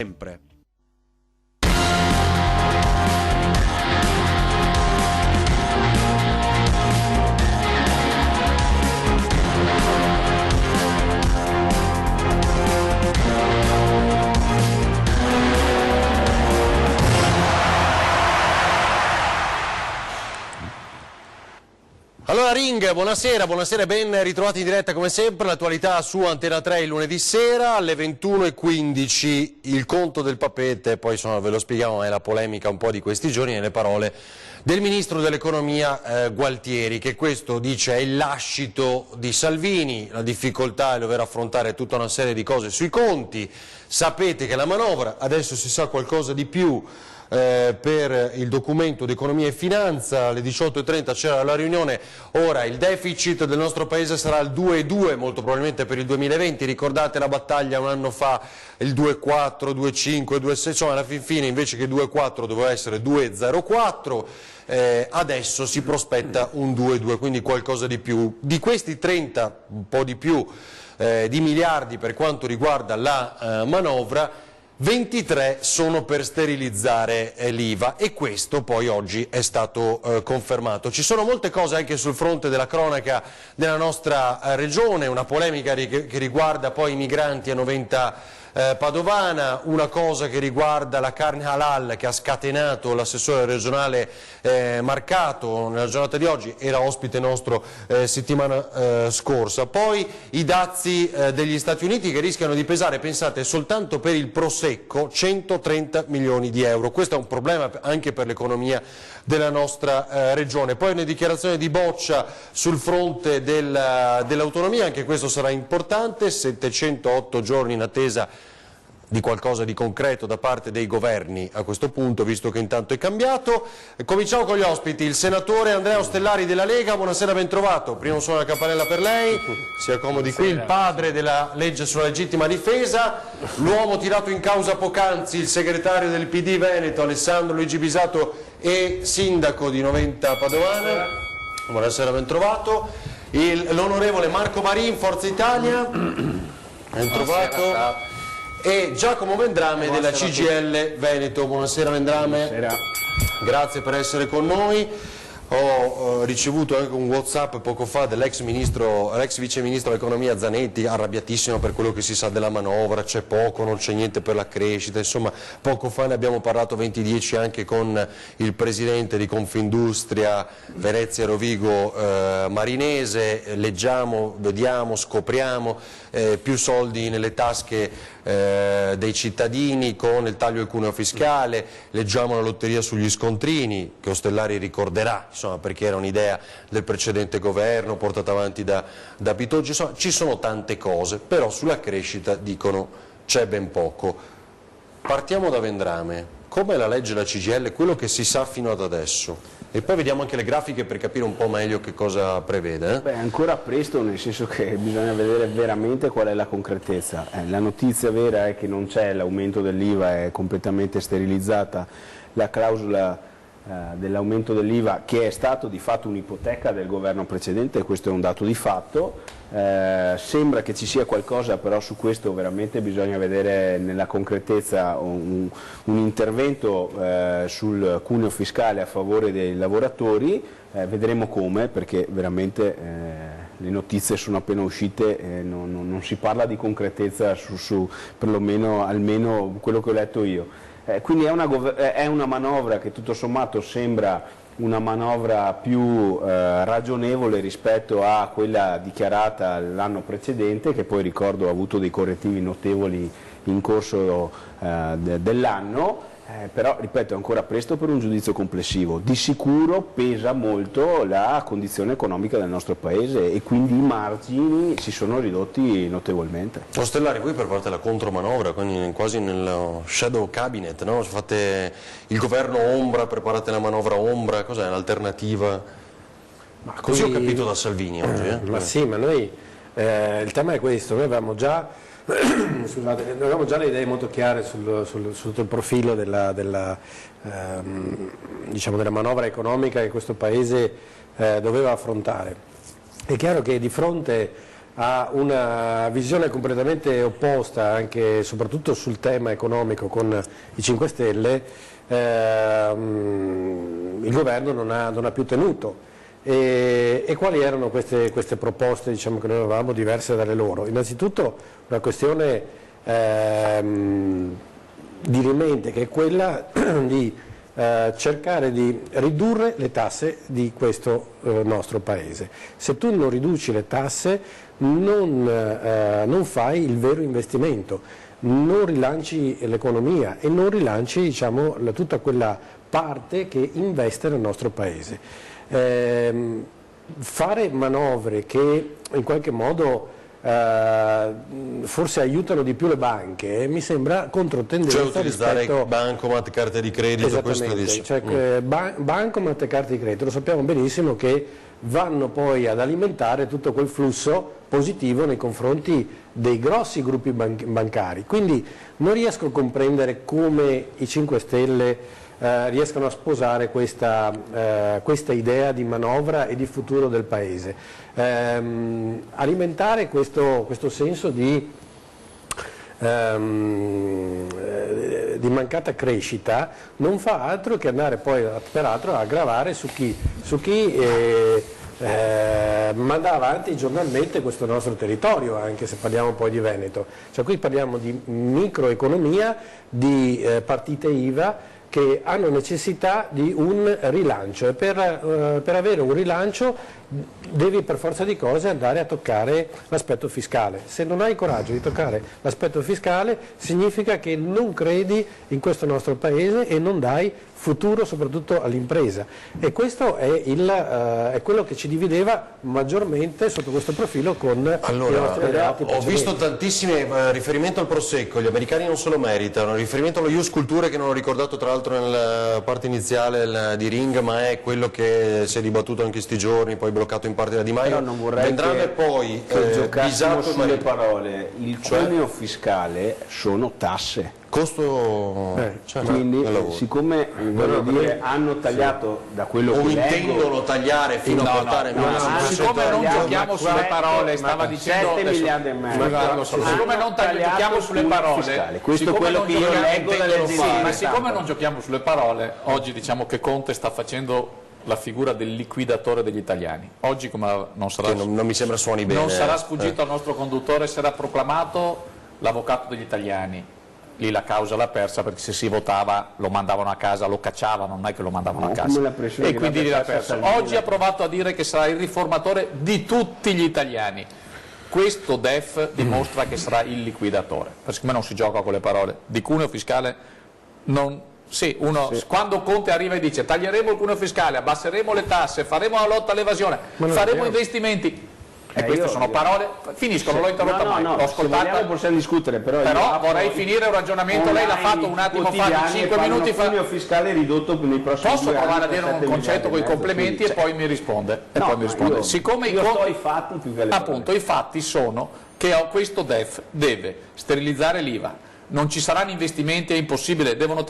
sempre. Allora Ring, buonasera e ben ritrovati in diretta come sempre, l'attualità su Antena 3 il lunedì sera alle 21:15, il conto del Papete, poi ve lo spieghiamo, è la polemica un po' di questi giorni nelle parole del Ministro dell'Economia Gualtieri, che questo dice è il lascito di Salvini, la difficoltà è dover affrontare tutta una serie di cose sui conti, sapete che la manovra, adesso si sa qualcosa di più, per il documento di economia e finanza, alle 18:30 c'era la riunione, ora il deficit del nostro paese sarà il 2,2 molto probabilmente per il 2020, ricordate la battaglia un anno fa, il 2,4, 2,5, 2,6, insomma alla fin fine invece che 2,4 doveva essere 2,04, adesso si prospetta un 2,2, quindi qualcosa di più. Di questi 30, un po' di più, di miliardi per quanto riguarda la manovra, 23 sono per sterilizzare l'IVA e questo poi oggi è stato confermato. Ci sono molte cose anche sul fronte della cronaca della nostra regione, una polemica che riguarda poi i migranti a Noventa Padovana, una cosa che riguarda la carne halal che ha scatenato l'assessore regionale Marcato nella giornata di oggi, era ospite nostro settimana scorsa, poi i dazi degli Stati Uniti che rischiano di pesare, pensate, soltanto per il prosecco 130 milioni di euro, questo è un problema anche per l'economia della nostra regione. Poi una dichiarazione di Boccia sul fronte dell'autonomia, anche questo sarà importante, 708 giorni in attesa di qualcosa di concreto da parte dei governi a questo punto, visto che intanto è cambiato. Cominciamo con gli ospiti, il senatore Andrea Ostellari della Lega, buonasera, ben trovato, primo suono della campanella per lei, si accomodi qui, il padre della legge sulla legittima difesa, l'uomo tirato in causa poc'anzi, il segretario del PD Veneto, Alessandro Luigi Bisato e sindaco di Noventa Padovana, buonasera, ben trovato, l'onorevole Marco Marin, Forza Italia, ben trovato. E Giacomo Vendrame della CGIL Veneto, buonasera Vendrame, buonasera. Grazie per essere con noi. Ho ricevuto anche un WhatsApp poco fa dell'ex vice ministro dell'economia Zanetti, arrabbiatissimo per quello che si sa della manovra, c'è poco, non c'è niente per la crescita, insomma poco fa ne abbiamo parlato 20-10 anche con il presidente di Confindustria Venezia Rovigo Marinese, leggiamo, vediamo, scopriamo più soldi nelle tasche dei cittadini con il taglio del cuneo fiscale, leggiamo la lotteria sugli scontrini che Ostellari ricorderà, insomma, perché era un'idea del precedente governo portata avanti da Bitonci, insomma ci sono tante cose, però sulla crescita dicono c'è ben poco. Partiamo da Vendrame, come la legge la CGIL, quello che si sa fino ad adesso, e poi vediamo anche le grafiche per capire un po' meglio che cosa prevede. Beh, ancora presto, nel senso che bisogna vedere veramente qual è la concretezza. La notizia vera è che non c'è l'aumento dell'IVA, è completamente sterilizzata la clausola dell'aumento dell'IVA, che è stato di fatto un'ipoteca del governo precedente, questo è un dato di fatto. Sembra che ci sia qualcosa, però su questo veramente bisogna vedere nella concretezza un intervento sul cuneo fiscale a favore dei lavoratori, vedremo come, perché veramente le notizie sono appena uscite, non si parla di concretezza su perlomeno almeno quello che ho letto io. Quindi è una manovra che tutto sommato sembra una manovra più ragionevole rispetto a quella dichiarata l'anno precedente, che poi ricordo ha avuto dei correttivi notevoli in corso dell'anno, però ripeto è ancora presto per un giudizio complessivo. Di sicuro pesa molto la condizione economica del nostro Paese e quindi i margini si sono ridotti notevolmente. Ostellari, voi preparate la contromanovra, quasi nello shadow cabinet, no? Fate il governo ombra, preparate la manovra ombra, cos'è l'alternativa? Ma così ho capito da Salvini oggi. Ma sì, ma noi il tema è questo, noi avevamo già scusate, noi avevamo già le idee molto chiare sotto il profilo diciamo della manovra economica che questo Paese doveva affrontare. È chiaro che di fronte ha una visione completamente opposta, anche soprattutto sul tema economico con i 5 Stelle, il governo non ha più tenuto. E quali erano queste proposte, diciamo, che noi avevamo diverse dalle loro? Innanzitutto una questione dirimente, che è quella di cercare di ridurre le tasse di questo nostro paese. Se tu non riduci le tasse non fai il vero investimento, non rilanci l'economia e non rilanci, diciamo, tutta quella parte che investe nel nostro paese. Fare manovre che in qualche modo forse aiutano di più le banche mi sembra controtendenza, cioè utilizzare rispetto... bancomat, carte di credito, questo dice. Cioè, bancomat e carte di credito, lo sappiamo benissimo che vanno poi ad alimentare tutto quel flusso positivo nei confronti dei grossi gruppi bancari. Quindi non riesco a comprendere come i 5 Stelle riescano a sposare questa idea di manovra e di futuro del Paese. Alimentare questo senso di mancata crescita non fa altro che andare poi peraltro a gravare su chi manda avanti giornalmente questo nostro territorio, anche se parliamo poi di Veneto. Cioè, qui parliamo di microeconomia, di partite IVA che hanno necessità di un rilancio e per avere un rilancio devi per forza di cose andare a toccare l'aspetto fiscale. Se non hai coraggio di toccare l'aspetto fiscale significa che non credi in questo nostro Paese e non dai futuro soprattutto all'impresa, e questo è quello che ci divideva maggiormente sotto questo profilo con i nostri alleati ho visto tantissimi riferimenti al Prosecco, gli americani non se lo meritano, riferimento allo Ius Culture che non ho ricordato tra l'altro nella parte iniziale di Ring, ma è quello che si è dibattuto anche questi giorni, poi bloccato in parte da Di Maio. Non vorrei Vendrame poi giocassimo sulle parole, il cuneo fiscale sono tasse. Costo, quindi siccome hanno tagliato da quello o che intendono tagliare fino a portare siccome non giochiamo sulle parole, stava dicendo 7 miliardi e mezzo, siccome non giochiamo sulle parole, questo è quello che io leggo dalle aziende, ma siccome non giochiamo sulle parole, oggi diciamo che Conte sta facendo la figura del liquidatore degli italiani. Oggi, come non sarà, non mi sembra suoni bene, non sarà sfuggito al nostro conduttore, sarà proclamato l'avvocato degli italiani. Lì la causa l'ha persa, perché se si votava lo mandavano a casa, lo cacciavano, non è che lo mandavano a casa, e quindi l'ha perso. Oggi ha provato a dire che sarà il riformatore di tutti gli italiani. Questo DEF dimostra che sarà il liquidatore, perché siccome non si gioca con le parole di cuneo fiscale, quando Conte arriva e dice taglieremo il cuneo fiscale, abbasseremo le tasse, faremo la lotta all'evasione, faremo investimenti, e queste sono parole, finiscono, l'ho interrotta mai, l'ho ascoltata, possiamo discutere, però vorrei finire un ragionamento, lei l'ha fatto un attimo fa, di 5 minuti fa. Il fiscale ridotto nei prossimi Posso provare a dire un concetto con i complementi e poi mi risponde? Siccome i fatti sono che questo DEF deve sterilizzare l'IVA, non ci saranno investimenti, è impossibile, devono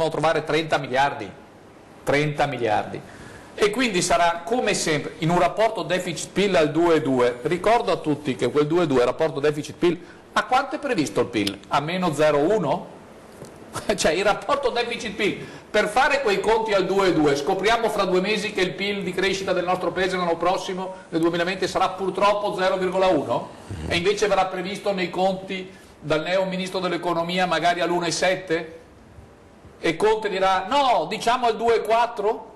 trovare 30 miliardi, e quindi sarà come sempre in un rapporto deficit-PIL al 2,2. Ricordo a tutti che quel 2,2 rapporto deficit-PIL, a quanto è previsto il PIL? A meno 0,1? Cioè il rapporto deficit-PIL, per fare quei conti al 2,2 scopriamo fra 2 mesi che il PIL di crescita del nostro paese l'anno prossimo, nel 2020, sarà purtroppo 0,1, e invece verrà previsto nei conti dal neo ministro dell'economia magari all'1,7, e Conte dirà no, diciamo al 2,4.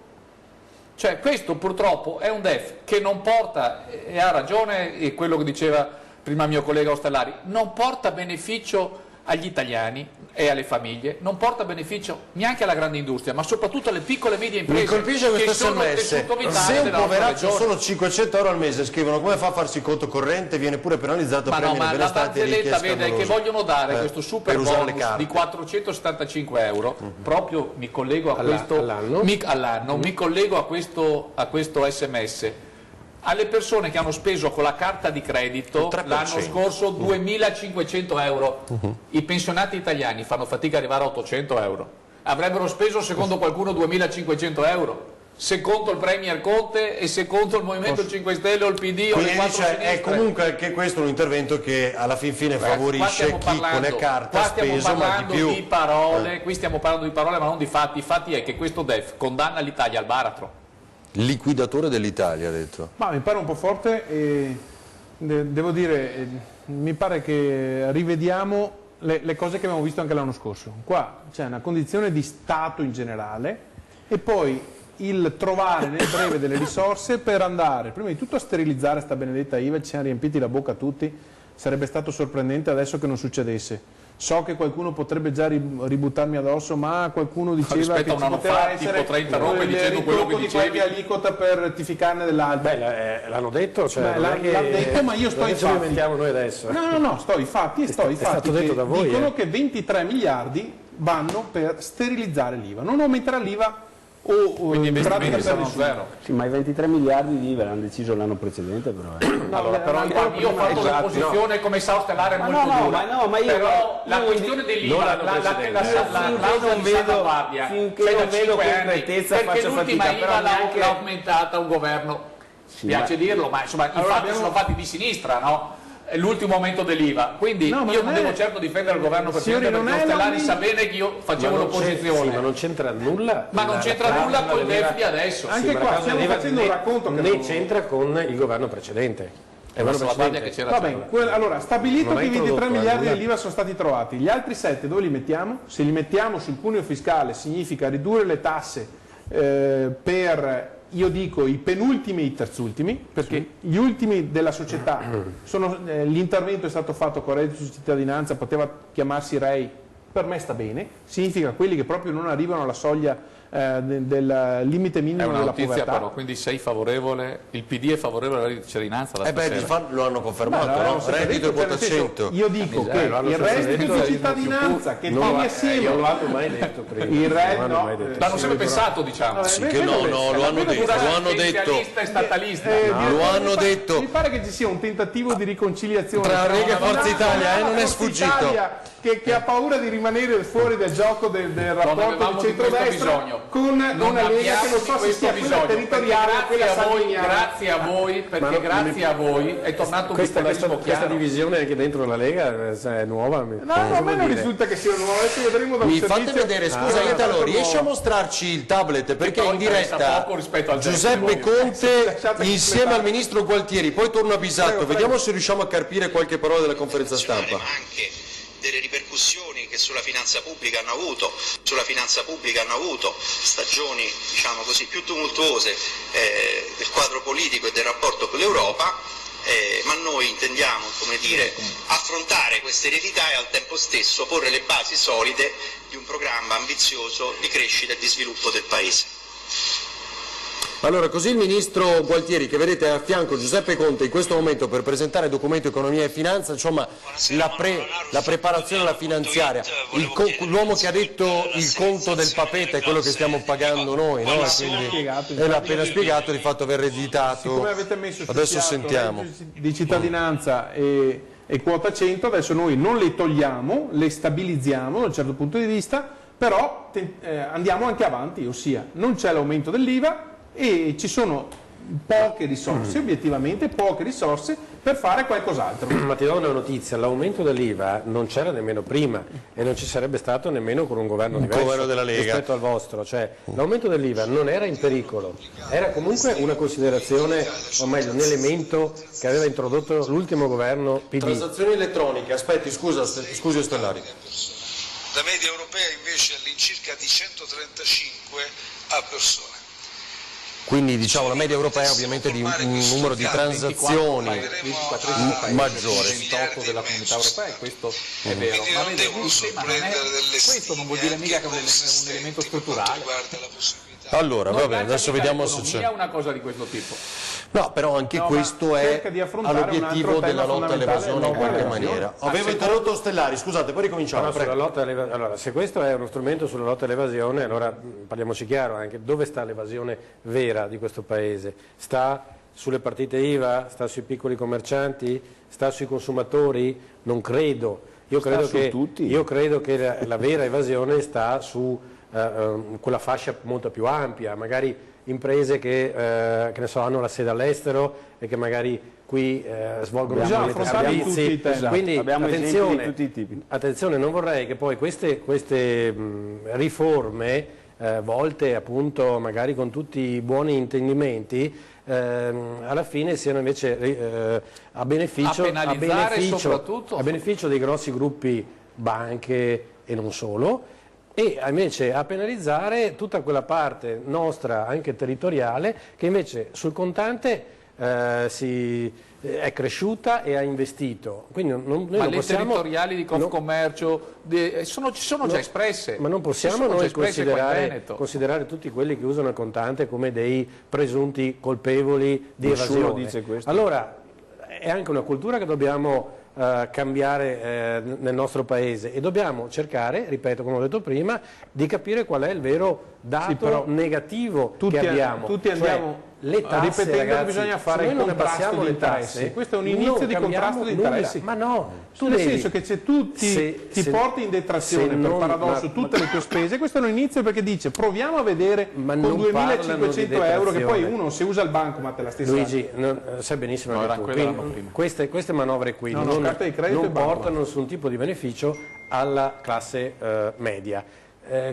Cioè questo purtroppo è un DEF che non porta, e ha ragione e quello che diceva prima il mio collega Ostellari, non porta beneficio agli italiani e alle famiglie, non porta beneficio neanche alla grande industria, ma soprattutto alle piccole e medie imprese. Mi colpisce questo SMS, se un poveraccio ha solo 500 euro al mese, scrivono come fa a farsi il conto corrente, viene pure penalizzato, ma premio no, ma la barzelletta vede che vogliono dare questo super bonus di 475 euro, proprio mi collego a questo all'anno, mi collego a questo SMS, alle persone che hanno speso con la carta di credito l'anno scorso 2.500 euro. I pensionati italiani fanno fatica ad arrivare a 800 euro. Avrebbero speso, secondo qualcuno, 2.500 euro se contro il Premier Conte e se contro il Movimento 5 Stelle o il PD o Quindi le quattro dice, sinistre. è comunque anche questo un intervento che alla fin fine favorisce chi con le carte ha speso, ma di più. Di parole, qui stiamo parlando di parole ma non di fatti. I fatti è che questo DEF condanna l'Italia al baratro. Liquidatore dell'Italia, ha detto. Ma mi pare un po' forte e devo dire, mi pare che rivediamo le cose che abbiamo visto anche l'anno scorso. Qua c'è una condizione di Stato in generale e poi il trovare nel breve delle risorse per andare prima di tutto a sterilizzare sta benedetta IVA. Ci siamo riempiti la bocca tutti, sarebbe stato sorprendente adesso che non succedesse. So che qualcuno potrebbe già ributtarmi addosso, ma qualcuno diceva che ci poteva essere potrei interrompere dicendo quello che di dicevi. qualche aliquota per rettificarne dell'altra. Beh, l'hanno detto, cioè, L'ha detto, ma io sto ai ce fatti. lo inventiamo noi adesso. No, sto ai fatti, È stato detto da voi, dicono che 23 miliardi vanno per sterilizzare l'IVA. Non aumenterà l'IVA o Quindi in pratica investimenti per sono nessuno. zero. Sì, ma i 23 miliardi di IVA l'hanno deciso l'anno precedente però. Allora, però io ho fatto l'opposizione come sa ostellare molto dura. ma io però la questione dell'IVA, la clausola di salvaguardia, finché c'è non da vedo 5 anni, concretezza perché faccio l'ultima fatica, però IVA neanche... l'ha aumentata un governo, piace dirlo, ma insomma i fatti sono fatti di sinistra, no? L'ultimo aumento dell'IVA, quindi io non devo certo difendere il governo precedente perché Ostellari sa bene che io facevo l'opposizione. Sì, ma non c'entra nulla. Ma non c'entra nulla col DEF di adesso. Anche qua stiamo facendo un racconto che ne c'entra con il governo precedente. È una salvaguardia che c'era. Va bene, allora, stabilito Non che i hai 23 introdotto miliardi nulla. dell'IVA sono stati trovati, gli altri 7 dove li mettiamo? Se li mettiamo sul cuneo fiscale significa ridurre le tasse per, io dico, i penultimi e i terzultimi, perché gli ultimi della società, l'intervento è stato fatto con reddito di cittadinanza, poteva chiamarsi REI, per me sta bene, significa quelli che proprio non arrivano alla soglia del limite È minimo una della notizia povertà. però, quindi sei favorevole, il PD è favorevole alla reddito di cittadinanza da stasera? Lo hanno confermato, no? Reddito e quota 100. Io dico che il reddito di cittadinanza che tiene assieme Io non l'hanno mai detto prima. il reddito, Non l'hanno mai detto. L'hanno sempre pensato, diciamo. Sì, che no, lo hanno detto. E statalista. Lo hanno detto. Mi pare che ci sia un tentativo di riconciliazione Tra Lega e una- Forza Italia, non è Forza sfuggito. Italia che ha paura di rimanere fuori dal gioco del rapporto avevamo di di questo centrodestra bisogno. con una Lega che non so se sia quella territoriale o quella salviniana. Grazie a voi, perché grazie a voi è tornato un Questa bipolarismo chiaro. divisione anche dentro la Lega è nuova. No, a me non risulta che sia nuovo, adesso vedremo da un Mi servizio. fate vedere, scusa Italo, riesci a mostrarci il tablet perché in diretta poco rispetto al Giuseppe tempo. Conte Lasciate insieme completare. al ministro Gualtieri, poi torno a Bisatto, vediamo se riusciamo a carpire qualche parola della conferenza stampa. Ma anche delle ripercussioni che sulla finanza pubblica hanno avuto, stagioni diciamo così più tumultuose del quadro politico e del rapporto con l'Europa, ma noi intendiamo, come dire, affrontare questa eredità e al tempo stesso porre le basi solide di un programma ambizioso di crescita e di sviluppo del Paese. Allora, così il ministro Gualtieri, che vedete a fianco Giuseppe Conte in questo momento per presentare il documento economia e finanza, insomma la preparazione alla finanziaria, l'uomo che ha detto il conto del papete è quello che stiamo pagando noi, no? E quindi l'ha appena spiegato, di fatto aver ereditato. Siccome avete messo sul Adesso piatto sentiamo. reddito di cittadinanza e quota 100, adesso noi non le togliamo, le stabilizziamo da un certo punto di vista, però andiamo anche avanti, ossia non c'è l'aumento dell'IVA e ci sono poche risorse, obiettivamente poche risorse per fare qualcos'altro. Ma ti do una notizia, l'aumento dell'IVA non c'era nemmeno prima e non ci sarebbe stato nemmeno con un governo diverso governo della Lega. rispetto al vostro, cioè l'aumento dell'IVA non era in pericolo, era comunque una considerazione, o meglio un elemento che aveva introdotto l'ultimo governo PD. Transazioni elettroniche, aspetti, scusi Ostellari. La media europea invece è all'incirca di 135 a persona. Quindi diciamo la media europea ovviamente di un numero di transazioni maggiore. Il tocco della comunità europea e questo è vero, Quindi ma non vede, devono il tema non è, sorprendere questo non vuol dire mica che è un elemento strutturale. Riguarda la possibilità. Allora, va bene, adesso vediamo se c'è c'è. una cosa di questo tipo. No, però anche No, questo ma è cerca di affrontare un all'obiettivo altro della tema lotta all'evasione in fondamentale, qualche no, maniera. l'evasione. Avevo interrotto Ostellari, scusate, poi ricominciamo. No, prego. sulla lotta allora, se questo è uno strumento sulla lotta all'evasione, allora parliamoci chiaro anche dove sta l'evasione vera di questo Paese? Sta sulle partite IVA? Sta sui piccoli commercianti? Sta sui consumatori? Non credo. Io credo che la vera evasione sta su quella fascia molto più ampia, magari imprese che ne so, hanno la sede all'estero e che magari qui svolgono servizi. Quindi attenzione, non vorrei che poi queste riforme volte appunto magari con tutti i buoni intendimenti alla fine siano invece a beneficio dei grossi gruppi banche e non solo, e invece a penalizzare tutta quella parte nostra anche territoriale che invece sul contante è cresciuta e ha investito. Quindi ma le territoriali di Confcommercio sono già espresse. Ma non possiamo noi considerare tutti quelli che usano il contante come dei presunti colpevoli di evasione. Dice questo. Allora è anche una cultura che dobbiamo cambiare nel nostro paese, e dobbiamo cercare, ripeto come ho detto prima, di capire qual è il vero dato negativo che abbiamo. Tutti andiamo le tasse, ripetendo, ragazzi, che bisogna fare il contrasto di interessi. Questo è un inizio di contrasto di interessi. Ma no, nel senso che se tu ti porti in detrazione per paradosso tutte le tue spese, questo è un inizio, perché dice proviamo a vedere con 2.500 euro, che poi uno se usa il bancomat è la stessa. Luigi, sai benissimo che queste manovre qui non portano nessun tipo di beneficio alla classe media.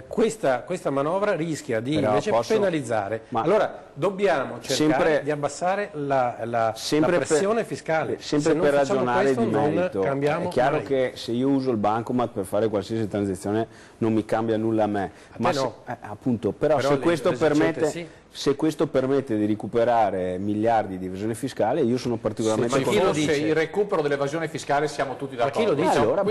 Questa manovra rischia di invece penalizzare. Allora dobbiamo cercare di abbassare la pressione fiscale. Sempre per ragionare di merito. È chiaro che se io uso il bancomat per fare qualsiasi transazione non mi cambia nulla a me. Appunto, però se questo permette di recuperare miliardi di evasione fiscale, io sono particolarmente contento. Se il recupero dell'evasione fiscale siamo tutti d'accordo. Ma chi lo dice? Allora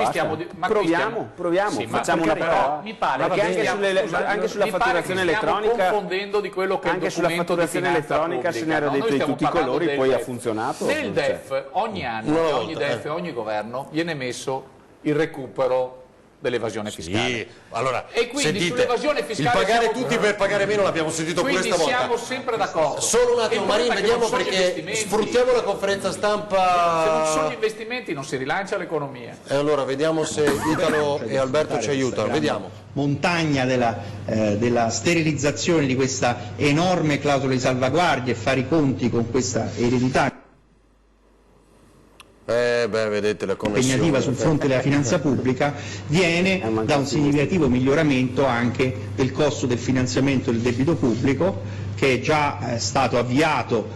proviamo, facciamo una prova. Mi pare perché anche sulla fatturazione elettronica, stiamo confondendo di quello che anche sulla fatturazione elettronica se ne era detto di tutti i colori, poi ha funzionato. Nel DEF ogni anno, ogni DEF e ogni governo viene messo il recupero dell'evasione fiscale. Sì, allora, e quindi sull'evasione fiscale il pagare tutti per pagare meno l'abbiamo sentito pure stavolta. Quindi siamo sempre d'accordo. Solo un attimo Marin, vediamo, perché sfruttiamo la conferenza stampa. Se non ci sono gli investimenti non si rilancia l'economia. E allora vediamo se Italo e Alberto ci aiutano, vediamo. Montagna della sterilizzazione di questa enorme clausola di salvaguardia e fare i conti con questa eredità vedete la connessione impegnativa sul fronte della finanza pubblica viene da un significativo miglioramento anche del costo del finanziamento del debito pubblico, che è già stato avviato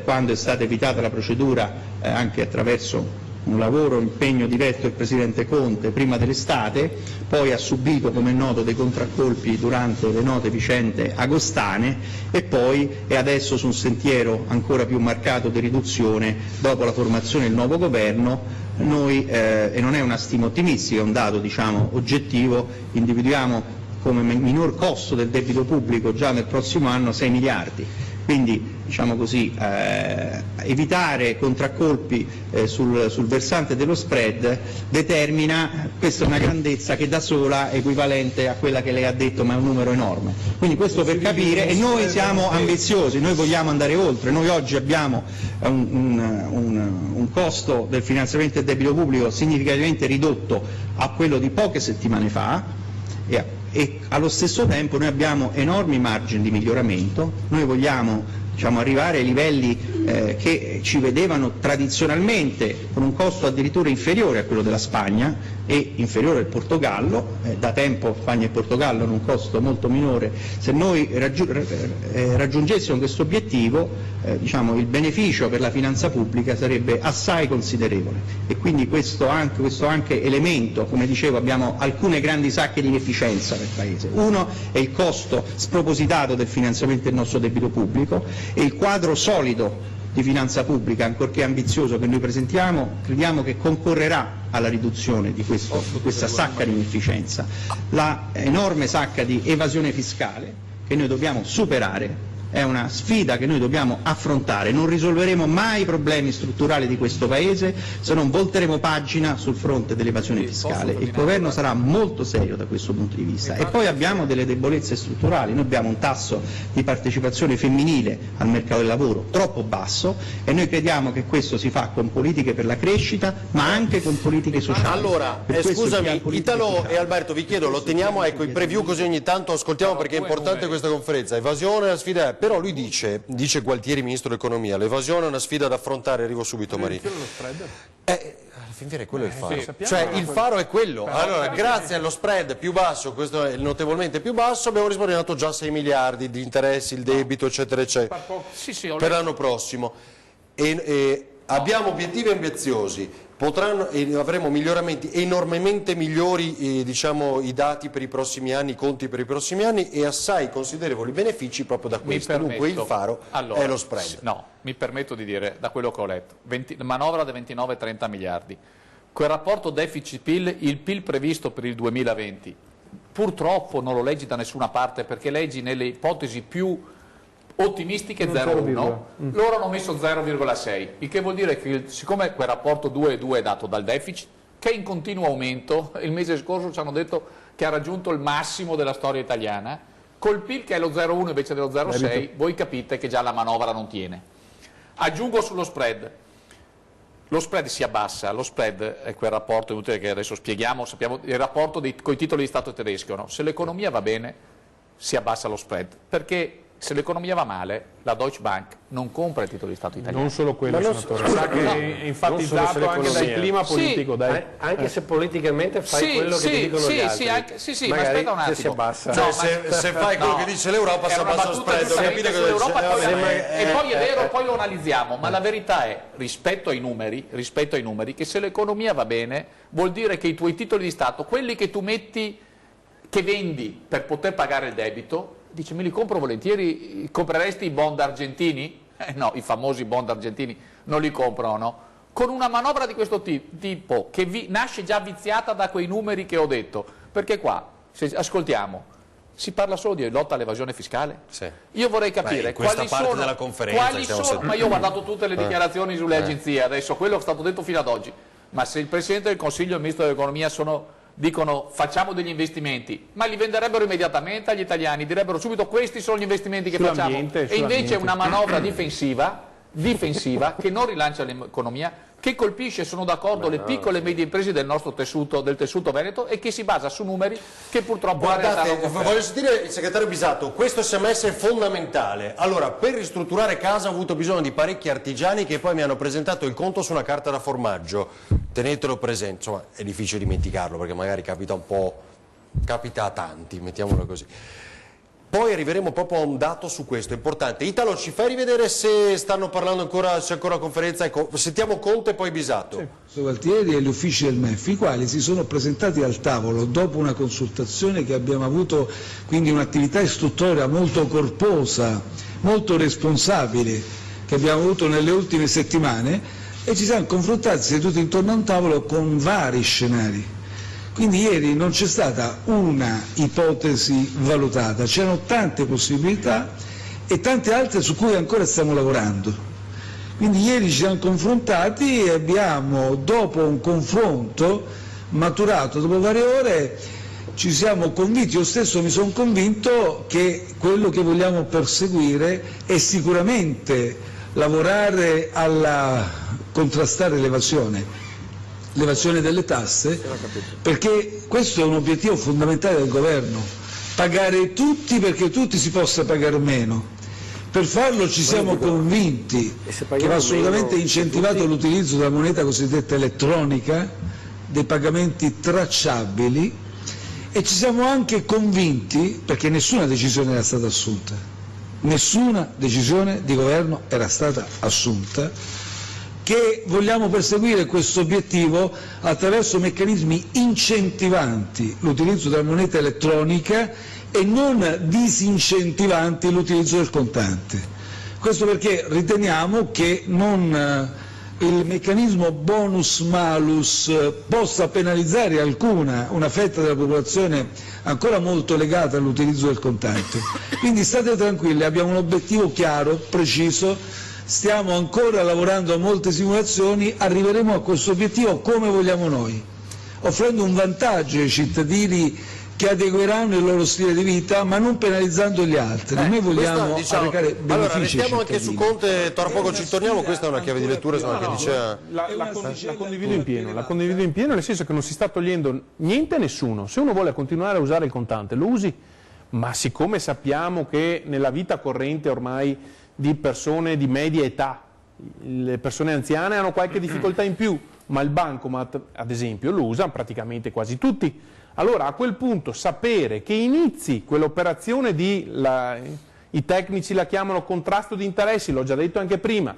quando è stata evitata la procedura anche attraverso un lavoro, un impegno diretto del Presidente Conte prima dell'estate, poi ha subito, come è noto, dei contraccolpi durante le note vicende agostane e poi è adesso su un sentiero ancora più marcato di riduzione dopo la formazione del nuovo governo. Noi, e non è una stima ottimistica, è un dato oggettivo, individuiamo come minor costo del debito pubblico già nel prossimo anno 6 miliardi. Quindi evitare contraccolpi sul versante dello spread determina, questa è una grandezza che da sola è equivalente a quella che lei ha detto, ma è un numero enorme. Quindi questo per capire, e noi siamo ambiziosi, noi vogliamo andare oltre. Noi oggi abbiamo un costo del finanziamento del debito pubblico significativamente ridotto a quello di poche settimane fa, e allo stesso tempo noi abbiamo enormi margini di miglioramento. Noi vogliamo arrivare ai livelli che ci vedevano tradizionalmente con un costo addirittura inferiore a quello della Spagna e inferiore al Portogallo. Da tempo Spagna e Portogallo hanno un costo molto minore. Se noi raggiungessimo questo obiettivo, il beneficio per la finanza pubblica sarebbe assai considerevole, e quindi questo anche elemento, come dicevo, abbiamo alcune grandi sacche di inefficienza nel Paese. Uno è il costo spropositato del finanziamento del nostro debito pubblico, e il quadro solido di finanza pubblica, ancorché ambizioso, che noi presentiamo, crediamo che concorrerà alla riduzione di questa sacca di inefficienza. La enorme sacca di evasione fiscale che noi dobbiamo superare, è una sfida che noi dobbiamo affrontare. Non risolveremo mai i problemi strutturali di questo Paese se non volteremo pagina sul fronte dell'evasione fiscale. Il governo sarà molto serio da questo punto di vista. E poi abbiamo delle debolezze strutturali. Noi abbiamo un tasso di partecipazione femminile al mercato del lavoro troppo basso e noi crediamo che questo si fa con politiche per la crescita ma anche con politiche sociali. Allora, scusami, Italo e Alberto, vi chiedo, lo teniamo, ecco, i preview così ogni tanto ascoltiamo perché è importante questa conferenza. Evasione è una sfida, però lui dice Gualtieri, ministro dell'economia, l'evasione è una sfida da affrontare, arrivo subito Marini. Alla fin fine quello è il faro, cioè il faro è quello. Allora, grazie allo spread più basso, questo è notevolmente più basso, abbiamo risparmiato già 6 miliardi di interessi, il debito, eccetera, eccetera, per l'anno prossimo. Abbiamo obiettivi ambiziosi. Avremo miglioramenti enormemente migliori, diciamo, i dati per i prossimi anni, i conti per i prossimi anni e assai considerevoli benefici proprio da questo. Dunque il faro è lo spread. No, mi permetto di dire, da quello che ho letto, manovra da 29-30 miliardi, quel rapporto deficit-PIL, il PIL previsto per il 2020, purtroppo non lo leggi da nessuna parte perché leggi nelle ipotesi più ottimistiche 0,1, loro hanno messo 0,6, il che vuol dire che siccome quel rapporto 2,2 è dato dal deficit, che è in continuo aumento, il mese scorso ci hanno detto che ha raggiunto il massimo della storia italiana, col PIL che è lo 0,1 invece dello 0,6, voi capite che già la manovra non tiene. Aggiungo sullo spread. Lo spread si abbassa, lo spread è quel rapporto, inutile che adesso spieghiamo, sappiamo il rapporto con i titoli di Stato tedeschi, no? Se l'economia va bene si abbassa lo spread, perché se l'economia va male, la Deutsche Bank non compra i titoli di Stato italiani. Non solo quello, senatore. Sa che è enfatizzato anche dal clima politico. Dai. Anche se politicamente fai quello che ti dicono gli altri. Sì, ma aspetta un attimo. Si abbassa. Se fai quello che dice l'Europa si abbassa lo spread. E poi è vero, poi lo analizziamo, ma la verità è, rispetto ai numeri, che se l'economia va bene, vuol dire che i tuoi titoli di Stato, quelli che tu metti, che vendi per poter pagare il debito, dice, me li compro volentieri, compreresti i bond argentini? No, i famosi bond argentini non li comprano, no? Con una manovra di questo tipo, che nasce già viziata da quei numeri che ho detto, perché qua, se ascoltiamo, si parla solo di lotta all'evasione fiscale? Sì. Io vorrei capire quali sono, della conferenza, ma io ho guardato tutte le dichiarazioni sulle agenzie, adesso quello è stato detto fino ad oggi, ma se il Presidente del Consiglio e il Ministro dell'Economia dicono facciamo degli investimenti, ma li venderebbero immediatamente agli italiani, direbbero subito questi sono gli investimenti che facciamo, e invece è una manovra difensiva che non rilancia l'economia, che colpisce, sono d'accordo, le piccole e medie imprese del nostro tessuto veneto e che si basa su numeri che purtroppo... Guardate, voglio sentire il segretario Bisato, questo SMS è fondamentale. Allora, per ristrutturare casa ho avuto bisogno di parecchi artigiani che poi mi hanno presentato il conto su una carta da formaggio, tenetelo presente, insomma è difficile dimenticarlo perché magari capita un po', capita a tanti, mettiamolo così. Poi arriveremo proprio a un dato su questo, importante. Italo, ci fai rivedere se stanno parlando ancora, c'è ancora conferenza? Ecco, sentiamo Conte e poi Bisato. Sì. Gualtieri e gli uffici del MEF, i quali si sono presentati al tavolo dopo una consultazione che abbiamo avuto, quindi un'attività istruttoria molto corposa, molto responsabile, che abbiamo avuto nelle ultime settimane, e ci siamo confrontati seduti intorno a un tavolo con vari scenari. Quindi ieri non c'è stata una ipotesi valutata, c'erano tante possibilità e tante altre su cui ancora stiamo lavorando. Quindi ieri ci siamo confrontati e abbiamo, dopo un confronto maturato, dopo varie ore, ci siamo convinti, io stesso mi sono convinto che quello che vogliamo perseguire è sicuramente lavorare alla contrastare l'evasione delle tasse, perché questo è un obiettivo fondamentale del governo, pagare tutti perché tutti si possa pagare meno. Per farlo ci siamo convinti che va assolutamente incentivato l'utilizzo della moneta cosiddetta elettronica, dei pagamenti tracciabili, e ci siamo anche convinti, perché nessuna decisione era stata assunta, nessuna decisione di governo era stata assunta, che vogliamo perseguire questo obiettivo attraverso meccanismi incentivanti l'utilizzo della moneta elettronica e non disincentivanti l'utilizzo del contante. Questo perché riteniamo che non il meccanismo bonus-malus possa penalizzare una fetta della popolazione ancora molto legata all'utilizzo del contante. Quindi state tranquilli, abbiamo un obiettivo chiaro, preciso, stiamo ancora lavorando a molte simulazioni, arriveremo a questo obiettivo come vogliamo noi, offrendo un vantaggio ai cittadini che adegueranno il loro stile di vita, ma non penalizzando gli altri. Noi vogliamo arrecare benefici. Allora, restiamo anche su Conte, tra poco ci torniamo, questa è una chiave di lettura che diceva... La condivido in pieno, nel senso che non si sta togliendo niente a nessuno. Se uno vuole continuare a usare il contante, lo usi, ma siccome sappiamo che nella vita corrente ormai di persone di media età, le persone anziane hanno qualche difficoltà in più, ma il bancomat, ad esempio, lo usano praticamente quasi tutti. Allora a quel punto sapere che inizi quell'operazione i tecnici la chiamano contrasto di interessi, l'ho già detto anche prima,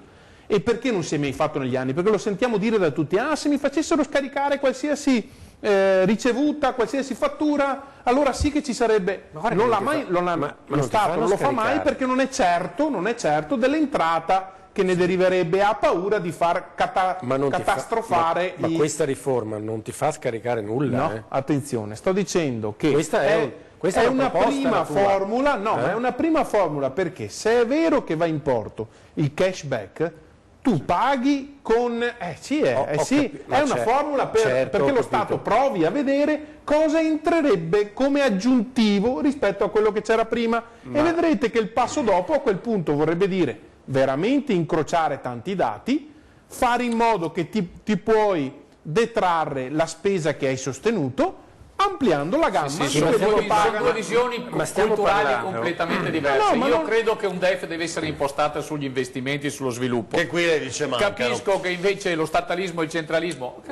e perché non si è mai fatto negli anni? Perché lo sentiamo dire da tutti, se mi facessero scaricare qualsiasi ricevuta, qualsiasi fattura, allora sì che ci sarebbe, lo Stato non lo fa mai perché non è certo dell'entrata che ne deriverebbe, ha paura di far catastrofare. Ma questa riforma non ti fa scaricare nulla? No, attenzione, sto dicendo che questa è una prima formula, è una prima formula, perché se è vero che va in porto il cashback, tu paghi con... è una formula perché lo Stato provi a vedere cosa entrerebbe come aggiuntivo rispetto a quello che c'era prima, e vedrete che il passo dopo a quel punto vorrebbe dire veramente incrociare tanti dati, fare in modo che ti puoi detrarre la spesa che hai sostenuto, ampliando la gamma. Sono due visioni culturali completamente diverse. Io credo che un DEF deve essere impostato sugli investimenti e sullo sviluppo. Che qui le dice mancano. Capisco che invece lo statalismo e il centralismo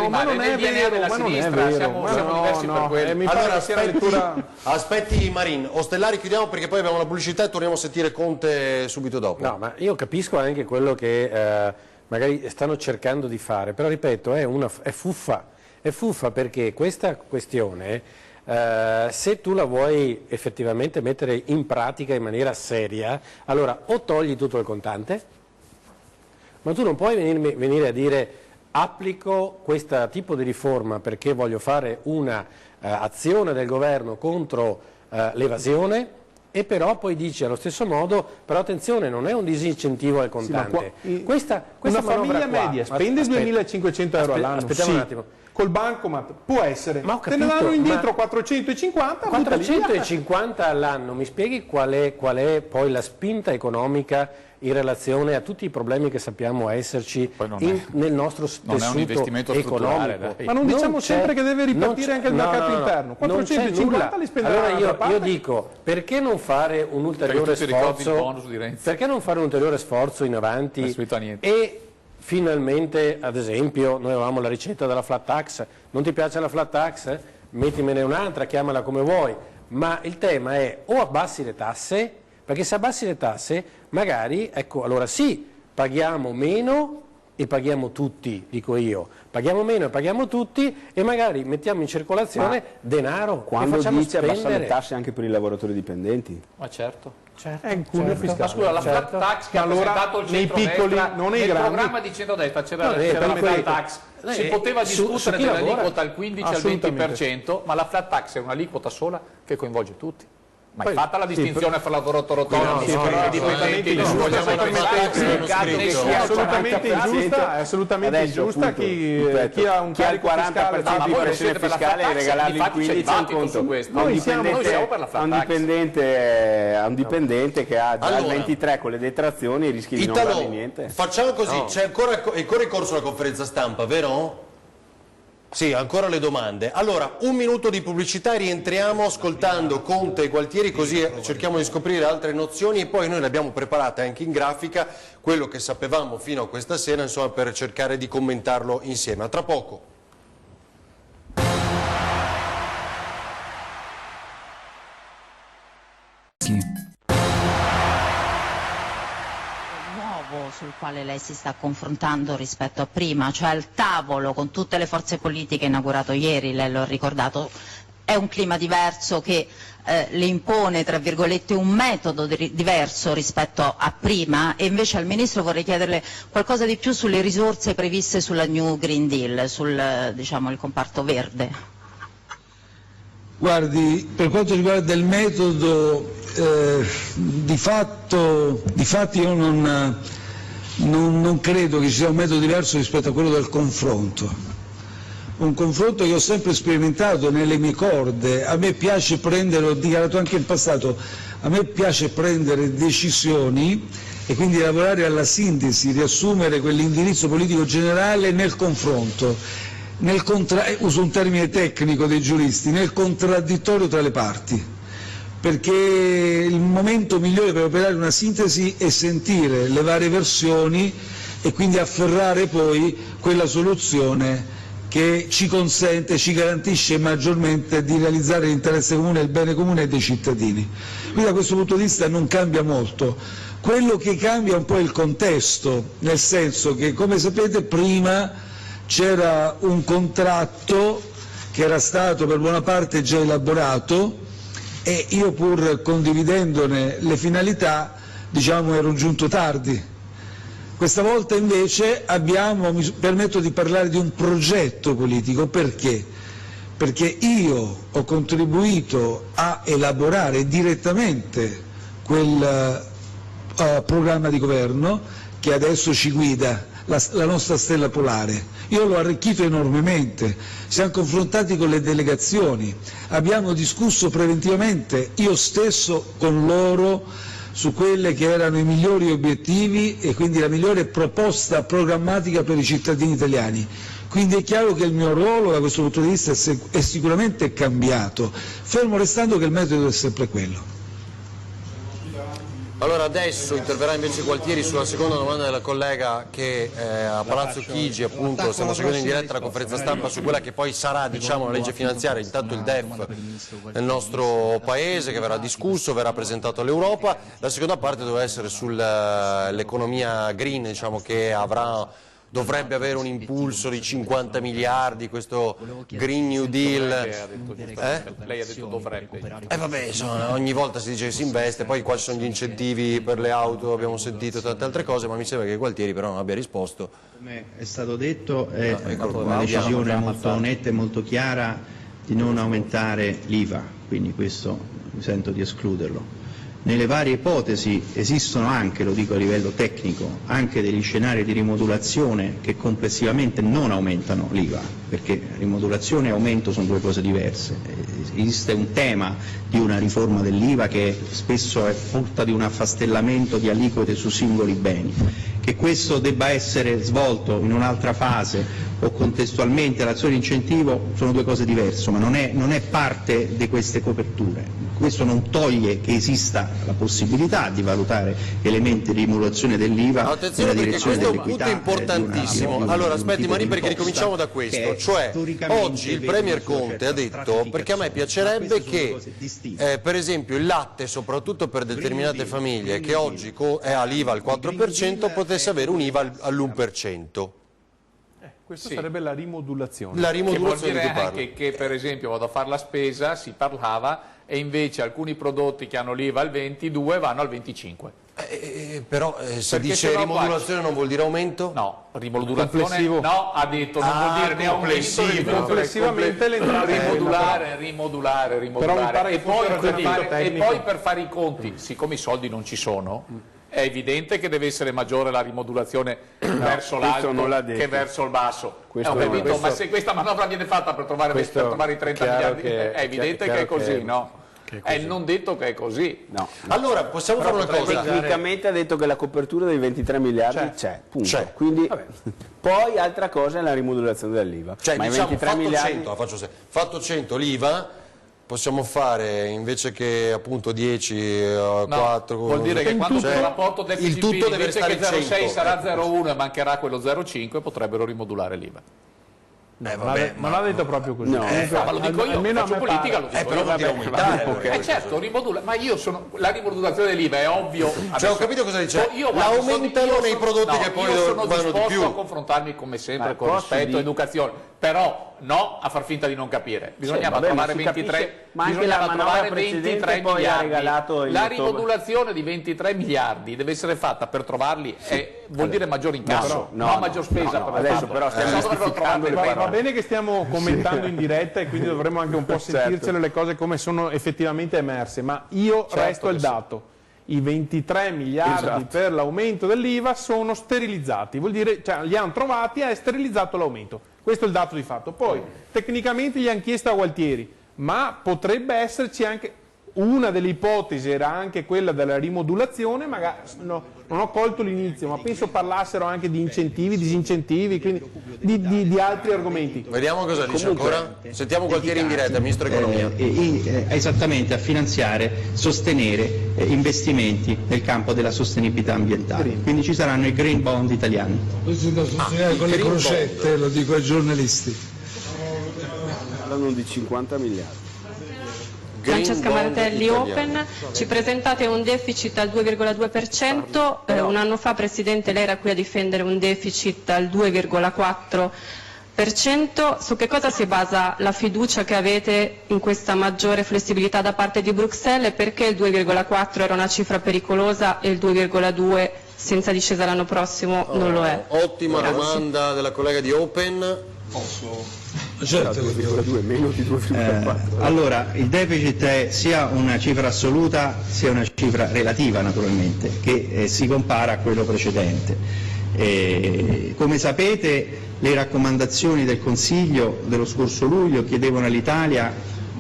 ma non è vero, siamo diversi per quello. Allora, aspetti Marin, Ostellari, chiudiamo perché poi abbiamo la pubblicità e torniamo a sentire Conte subito dopo. No, ma io capisco anche quello che magari stanno cercando di fare, però ripeto, è fuffa. È fuffa perché questa questione, se tu la vuoi effettivamente mettere in pratica in maniera seria, allora o togli tutto il contante, ma tu non puoi venire a dire applico questo tipo di riforma perché voglio fare una azione del governo contro l'evasione, e però poi dici allo stesso modo, però attenzione, non è un disincentivo al contante. Una famiglia media spende 2.500 euro all'anno. Aspettiamo un attimo. Col bancomat può essere, ma te ne danno indietro 450. 450 all'anno, mi spieghi qual è poi la spinta economica in relazione a tutti i problemi che sappiamo esserci nel nostro tessuto economico? Ma non diciamo sempre che deve ripartire anche il mercato interno? 450 li spenderà. Allora io dico, perché non fare un ulteriore sforzo? Perché non fare un ulteriore sforzo in avanti e finalmente, ad esempio, noi avevamo la ricetta della flat tax, non ti piace la flat tax? Mettimene un'altra, chiamala come vuoi, ma il tema è o abbassi le tasse, perché se abbassi le tasse magari, ecco, allora sì, paghiamo meno e paghiamo tutti, dico io, paghiamo meno e paghiamo tutti e magari mettiamo in circolazione denaro quando dice abbassare le tasse anche per i lavoratori dipendenti. Ma certo. È il cuneo fiscale. Ma scusa, la flat tax che ha presentato il centrodestra, nel programma di centrodestra c'era la flat tax, si poteva discutere dell'aliquota al 15 al 20%, ma la flat tax è un'aliquota sola che coinvolge tutti. Ma è fatta la distinzione fra lavoratore autonomo e dipendenti? È assolutamente ingiusta. Chi ha un carico 40% di pressione fiscale e regalargli il 15% è un conto. A un dipendente che ha già il 23 con le detrazioni e rischi di non dargli niente. Facciamo così, c'è ancora in corso la conferenza stampa, vero? Sì, ancora le domande. Allora, un minuto di pubblicità e rientriamo ascoltando Conte e Gualtieri, così cerchiamo di scoprire altre nozioni e poi noi le abbiamo preparate anche in grafica, quello che sapevamo fino a questa sera, insomma, per cercare di commentarlo insieme. A tra poco. Sul quale lei si sta confrontando rispetto a prima, cioè al tavolo con tutte le forze politiche inaugurato ieri, lei lo ha ricordato, è un clima diverso che le impone, tra virgolette, un metodo diverso rispetto a prima, e invece al Ministro vorrei chiederle qualcosa di più sulle risorse previste sulla New Green Deal, sul diciamo, il comparto verde. Guardi, per quanto riguarda il metodo, di fatti io non credo che ci sia un metodo diverso rispetto a quello del confronto. Un confronto che ho sempre sperimentato nelle mie corde. A me piace prendere, ho dichiarato anche in passato, a me piace prendere decisioni e quindi lavorare alla sintesi, riassumere quell'indirizzo politico generale nel confronto, uso un termine tecnico dei giuristi, nel contraddittorio tra le parti, perché il momento migliore per operare una sintesi è sentire le varie versioni e quindi afferrare poi quella soluzione che ci consente, ci garantisce maggiormente di realizzare l'interesse comune e il bene comune dei cittadini. Quindi da questo punto di vista non cambia molto. Quello che cambia è un po' il contesto, nel senso che, come sapete, prima c'era un contratto che era stato per buona parte già elaborato e io, pur condividendone le finalità, diciamo, ero giunto tardi. Questa volta invece mi permetto di parlare di un progetto politico. Perché? Perché io ho contribuito a elaborare direttamente quel programma di governo che adesso ci guida, la nostra stella polare. Io l'ho arricchito enormemente, siamo confrontati con le delegazioni, abbiamo discusso preventivamente, io stesso con loro, su quelle che erano i migliori obiettivi e quindi la migliore proposta programmatica per i cittadini italiani. Quindi è chiaro che il mio ruolo da questo punto di vista è sicuramente cambiato, fermo restando che il metodo è sempre quello. Allora adesso interverrà invece Gualtieri sulla seconda domanda della collega che a Palazzo Chigi, appunto, stiamo seguendo in diretta la conferenza stampa su quella che poi sarà, diciamo, la legge finanziaria, intanto il DEF nel nostro paese che verrà discusso, verrà presentato all'Europa. La seconda parte doveva essere sull'economia green, diciamo, che dovrebbe avere un impulso di 50 miliardi, questo Green New Deal. Lei ha detto dovrebbe. Vabbè, insomma, ogni volta si dice che si investe, poi qua ci sono gli incentivi per le auto, abbiamo sentito tante altre cose, ma mi sembra che Gualtieri però non abbia risposto. Come è stato detto, è una decisione molto netta e molto chiara di non aumentare l'IVA, quindi questo mi sento di escluderlo. Nelle varie ipotesi esistono anche, lo dico a livello tecnico, anche degli scenari di rimodulazione che complessivamente non aumentano l'IVA, perché rimodulazione e aumento sono due cose diverse. Esiste un tema di una riforma dell'IVA che spesso è frutto di un affastellamento di aliquote su singoli beni. Che questo debba essere svolto in un'altra fase o contestualmente all'azione di incentivo sono due cose diverse, ma non è parte di queste coperture. Questo non toglie che esista la possibilità di valutare elementi di rimodulazione dell'IVA. Attenzione, perché questo è un punto importantissimo. Allora aspetti Marini, perché ricominciamo da questo, cioè oggi il Premier Conte ha detto, perché a me piacerebbe che per esempio il latte, soprattutto per determinate famiglie che oggi ha l'IVA al 4%, potesse avere un IVA all'1%. Questa sarebbe la rimodulazione. La Che vuol rimodulazione dire di cui parlo. anche che, per esempio, vado a fare la spesa, si parlava, e invece alcuni prodotti che hanno l'IVA al 22 vanno al 25. Però se Perché dice sennò rimodulazione non vuol dire aumento? No, rimodulazione Complessivo. no, ha detto, non vuol dire né aumento né rimodulazione. Complessivamente le entrate rimodulare. Però mi pare E che fosse poi, ragionamento tecnico. per fare i conti, siccome i soldi non ci sono, è evidente che deve essere maggiore la rimodulazione verso l'alto non l'ha detto. che verso il basso. Questo Ho non l'ha capito, detto. ma se questa manovra viene fatta per trovare i 30 miliardi, è evidente che è così, no? È non detto che è così. No. Allora possiamo fare una cosa. Tecnicamente ha detto che la copertura dei 23 miliardi c'è, punto. C'è. Quindi, poi altra cosa è la rimodulazione dell'IVA. Cioè, ma diciamo, i 23 miliardi... fatto 100 l'IVA, possiamo fare invece che appunto 10, 4... Vuol dire che quando il rapporto deficit il tutto deve invece restare che 0,6 100. sarà 0,1 e mancherà quello 0,5, potrebbero rimodulare l'IVA. Non l'ha detto proprio così. No. Ma lo dico io, almeno a faccio me politica, pare. lo dico però io. vuol dire aumentare. Certo, ma io sono la rimodulazione dell'IVA è ovvio. Cioè, ho capito cosa dice. Io, guarda, L'aumentano io nei prodotti che poi io sono vanno di disposto più. a confrontarmi come sempre Ma con posso rispetto e educazione, però no a far finta di non capire. Bisognava vabbè, trovare ma si 23, capisce, ma anche bisognava la manovra trovare 23 precedente poi ha miliardi. regalato in La ottobre. rimodulazione di 23 miliardi deve essere fatta per trovarli, vuol dire maggior incasso, non maggior spesa. per adesso farlo. però stiamo mistificando le Va parole. bene che stiamo commentando in diretta e quindi dovremmo anche un po' sentircele le cose come sono effettivamente emerse, ma io resto al dato. I 23 miliardi per l'aumento dell'IVA sono sterilizzati, vuol dire li hanno trovati e è sterilizzato l'aumento. Questo è il dato di fatto. Poi tecnicamente gli hanno chiesto a Gualtieri, ma potrebbe esserci anche una delle ipotesi, era anche quella della rimodulazione, magari non ho colto l'inizio, ma penso parlassero anche di incentivi, disincentivi, quindi di altri argomenti. Vediamo cosa dice ancora. Sentiamo Gualtieri in diretta, Ministro Economia. Esattamente a finanziare, sostenere investimenti nel campo della sostenibilità ambientale. Quindi ci saranno i green bond italiani. Questo da sostenere con le crocette, lo dico ai giornalisti. Parlano di 50 miliardi. Francesca Martelli, Open, ci presentate un deficit al 2,2%, un anno fa Presidente lei era qui a difendere un deficit al 2,4%, su che cosa si basa la fiducia che avete in questa maggiore flessibilità da parte di Bruxelles e perché il 2,4 era una cifra pericolosa e il 2,2 senza discesa l'anno prossimo non lo è? Ottima domanda della collega di Open. Certo. 2,2 meno di 2,4. Allora, il deficit è sia una cifra assoluta sia una cifra relativa naturalmente, che si compara a quello precedente. Come sapete, le raccomandazioni del Consiglio dello scorso luglio chiedevano all'Italia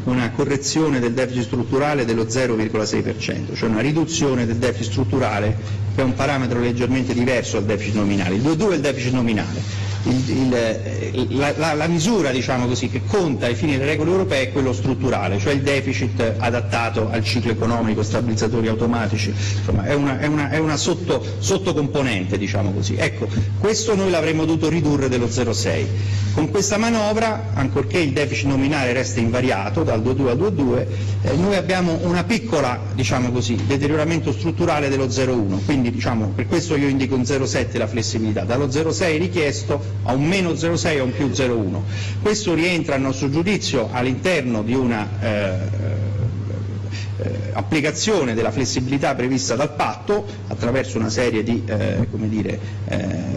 una correzione del deficit strutturale dello 0,6%, cioè una riduzione del deficit strutturale che è un parametro leggermente diverso dal deficit nominale. Il 2,2 è il deficit nominale. La misura, diciamo così, che conta ai fini delle regole europee è quello strutturale, cioè il deficit adattato al ciclo economico, stabilizzatori automatici, insomma è una sottocomponente, diciamo così. Ecco, questo noi l'avremmo dovuto ridurre dello 0,6. Con questa manovra, ancorché il deficit nominale resta invariato dal 2,2 al 2,2, noi abbiamo una piccola, diciamo così, deterioramento strutturale dello 0,1, quindi diciamo, per questo io indico un 0,7 la flessibilità, dallo 0,6 richiesto a un meno 0,6 a un più 0,1. Questo rientra a nostro giudizio all'interno di una applicazione della flessibilità prevista dal patto attraverso una serie di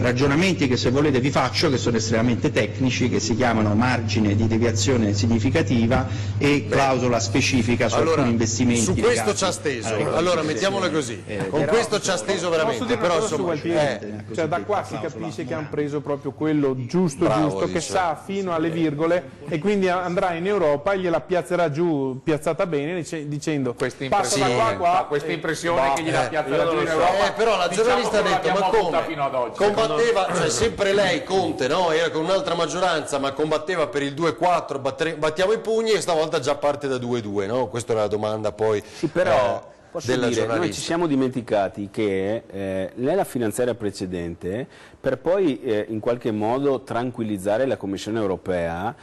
ragionamenti che, se volete, vi faccio, che sono estremamente tecnici, che si chiamano margine di deviazione significativa e clausola specifica su alcuni investimenti. Su questo ci ha steso, allora mettiamola così, con questo ci ha steso veramente, però insomma, cioè, da qua si capisce che hanno preso proprio quello giusto, che sa fino alle virgole, e quindi andrà in Europa e gliela piazzerà giù piazzata bene dicendo questa impressione che gliela piazzerà giù in Europa. Però la giornalista ha detto, ma come? Combatteva, cioè sempre lei, Conte, no? Era con un'altra maggioranza, ma combatteva per il 2,4, battiamo i pugni, e stavolta già parte da 2,2, no? Questa era la domanda poi della giornalista. Noi ci siamo dimenticati che nella finanziaria precedente, per poi in qualche modo tranquillizzare la Commissione europea,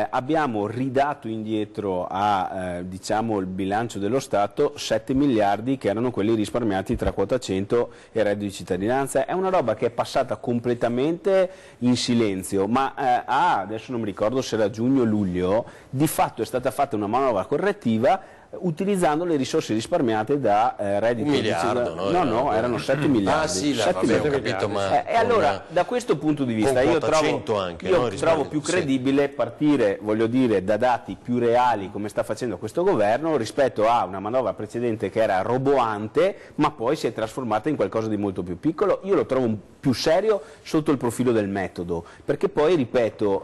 abbiamo ridato indietro a diciamo il bilancio dello Stato 7 miliardi che erano quelli risparmiati tra quota 100 e reddito di cittadinanza. È una roba che è passata completamente in silenzio, ma adesso non mi ricordo se era giugno o luglio, di fatto è stata fatta una manovra correttiva utilizzando le risorse risparmiate da reddito di cittadinanza. No, erano 7 miliardi. Ah sì, ho capito, ma e allora da questo punto di vista io trovo più credibile partire, voglio dire, da dati più reali, come sta facendo questo governo, rispetto a una manovra precedente che era roboante ma poi si è trasformata in qualcosa di molto più piccolo. Io lo trovo più serio sotto il profilo del metodo, perché poi, ripeto,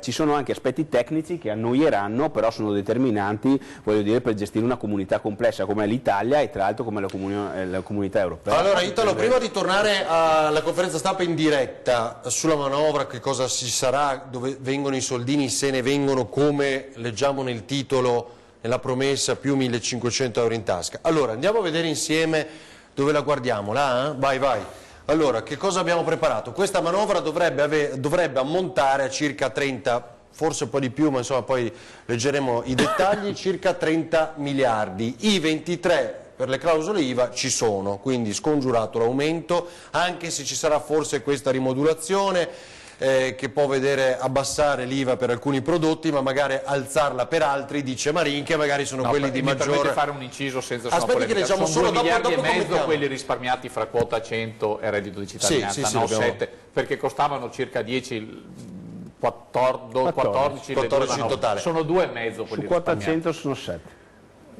ci sono anche aspetti tecnici che annoieranno, però sono determinanti, voglio dire, per gestire una comunità complessa come l'Italia e tra l'altro come la comunità europea. Allora Italo, prima di tornare alla conferenza stampa in diretta sulla manovra, che cosa ci sarà, dove vengono i soldini, se ne vengono, come leggiamo nel titolo, nella promessa, più 1.500 euro in tasca. Allora andiamo a vedere insieme dove la guardiamo, là? Vai. Allora, che cosa abbiamo preparato? Questa manovra dovrebbe ammontare a circa 30, forse un po' di più, ma insomma poi leggeremo i dettagli, circa 30 miliardi. I 23 per le clausole IVA ci sono, quindi scongiurato l'aumento, anche se ci sarà forse questa rimodulazione. che può vedere abbassare l'IVA per alcuni prodotti ma magari alzarla per altri, dice Marin, che magari sono quelli di maggiore... Mi permette fare un inciso senza Aspetti che leggiamo sono solo 2 miliardi dopo e mezzo commentiamo. quelli risparmiati fra quota 100 e reddito di cittadinanza, sì, no dobbiamo... 7, perché costavano circa 10, 14 in totale. Sono 2,5 quelli Su quota risparmiati. 100 sono 7.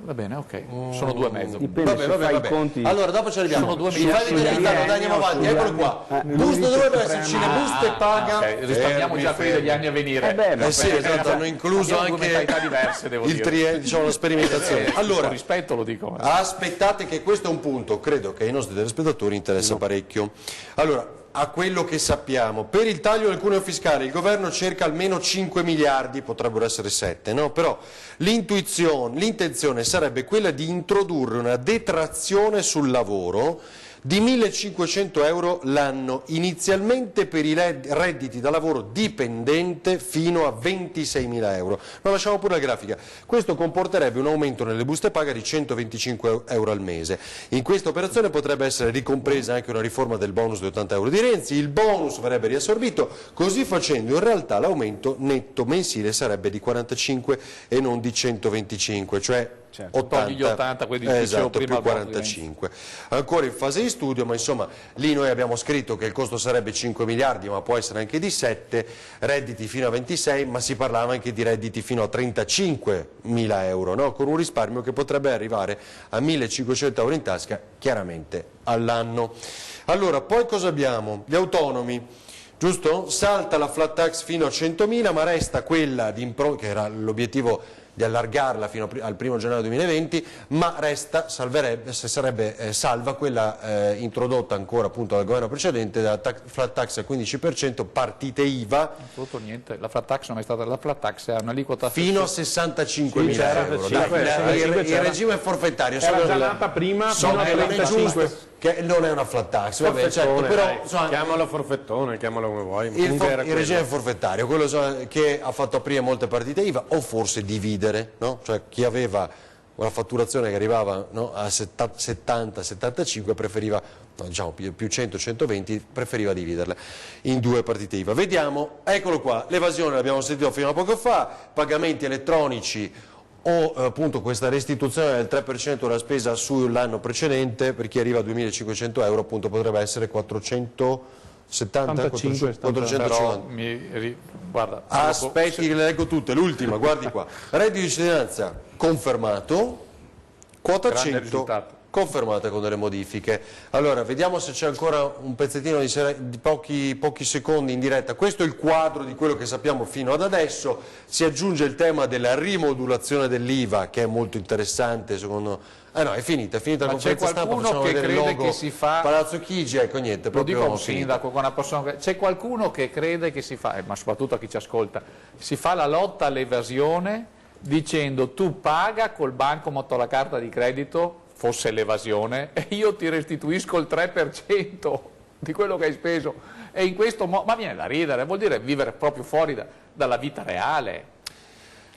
Va bene, ok, sono 2,5. Dipende se fai i conti. Allora dopo ci arriviamo. Sono 2 Ci fai vedere intanto, dai, andiamo avanti, eccolo qua. Busto dovrebbe esserci, le buste paga. Risparmiamo già quelli degli anni a venire. Sì, esatto, hanno incluso abbiamo due anche mentalità diverse, devo dire. Diciamo, la sperimentazione. Allora, con rispetto lo dico. Aspettate che questo è un punto, credo che ai nostri telespettatori interessa parecchio. Allora, a quello che sappiamo, per il taglio del cuneo fiscale il governo cerca almeno 5 miliardi, potrebbero essere 7, no? Però l'intenzione sarebbe quella di introdurre una detrazione sul lavoro di 1.500 euro l'anno, inizialmente per i redditi da lavoro dipendente fino a 26.000 euro. Ma lasciamo pure la grafica. Questo comporterebbe un aumento nelle buste paga di 125 euro al mese. In questa operazione potrebbe essere ricompresa anche una riforma del bonus di 80 euro di Renzi, il bonus verrebbe riassorbito, così facendo in realtà l'aumento netto mensile sarebbe di 45 e non di 125, cioè 80, gli 80, quelli che dicevo esatto, prima, più 45. Ancora in fase di studio, ma insomma lì noi abbiamo scritto che il costo sarebbe 5 miliardi, ma può essere anche di 7, redditi fino a 26, ma si parlava anche di redditi fino a 35 mila euro, no? Con un risparmio che potrebbe arrivare a 1.500 euro in tasca, chiaramente all'anno. Allora, poi cosa abbiamo? Gli autonomi. Giusto? Salta la flat tax fino a 100.000, ma resta quella di che era l'obiettivo di allargarla fino al 1° gennaio 2020, ma resta, sarebbe salva quella introdotta ancora appunto dal governo precedente, della flat tax al 15%, partite IVA. Niente, la flat tax non è stata la flat tax, è un'aliquota fino a 65.000 euro. Il regime forfettario era già nata prima fino a 35. Che non è una flat tax, vabbè, certo, però chiamalo forfettone, chiamalo come vuoi. Il regime forfettario, quello che ha fatto aprire molte partite IVA, o forse dividere, no? Cioè chi aveva una fatturazione che arrivava, no, a 70-75 preferiva, no, diciamo più 100-120, preferiva dividerle in 2 partite IVA. Vediamo, eccolo qua, l'evasione l'abbiamo sentito fino a poco fa, pagamenti elettronici o appunto questa restituzione del 3% della spesa sull'anno precedente per chi arriva a 2.500 euro, appunto potrebbe essere 470, 450. Guarda, aspetti che le leggo tutte, l'ultima, guardi qua. Reddito di cittadinanza confermato, quota 100 confermata con delle modifiche. Allora, vediamo se c'è ancora un pezzettino di pochi secondi in diretta. Questo è il quadro di quello che sappiamo fino ad adesso. Si aggiunge il tema della rimodulazione dell'IVA, che è molto interessante, secondo... no, è finita la conferenza stampa, facciamo vedere il logo che si fa... Palazzo Chigi, ecco niente, lo dico a un sindaco, con una persona... C'è qualcuno che crede che si fa, ma soprattutto a chi ci ascolta, si fa la lotta all'evasione dicendo tu paga col bancomat o la carta di credito, fosse l'evasione, e io ti restituisco il 3% di quello che hai speso. E in questo modo, ma viene da ridere, vuol dire vivere proprio fuori dalla vita reale.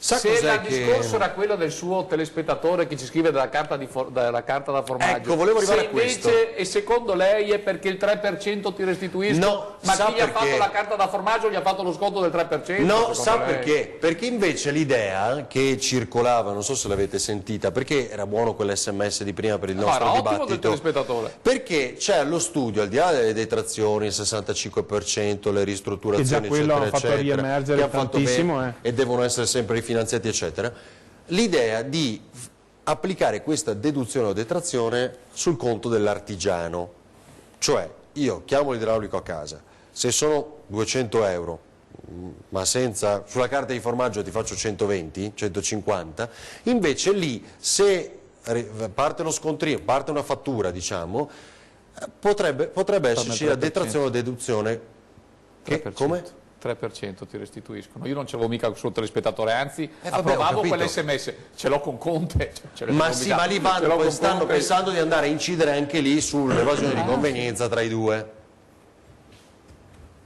Se il discorso era quello del suo telespettatore che ci scrive della carta da formaggio, ecco, volevo arrivare a questo. E secondo lei è perché il 3% ti restituisco? No, ma chi gli ha fatto la carta da formaggio gli ha fatto lo sconto del 3%? No, sa perché? Perché invece l'idea che circolava, non so se l'avete sentita, perché era buono quell'SMS di prima per il nostro dibattito, del telespettatore. Perché c'è allo studio, al di là delle detrazioni, il 65%, le ristrutturazioni, che già quello ha fatto riemergere tantissimo, e devono essere sempre rifinanziati, eccetera, l'idea di applicare questa deduzione o detrazione sul conto dell'artigiano, cioè io chiamo l'idraulico a casa, se sono 200 euro, ma sulla carta di formaggio ti faccio 120, 150, invece lì se parte lo scontrino, parte una fattura, diciamo, potrebbe esserci la detrazione o deduzione che, come? 3% ti restituiscono. Io non ce l'avevo mica sul telespettatore, anzi approvavo quell'SMS, ce l'ho con Conte. Ma sì, ma lì stanno pensando di andare a incidere anche lì sull'evasione di convenienza tra i due.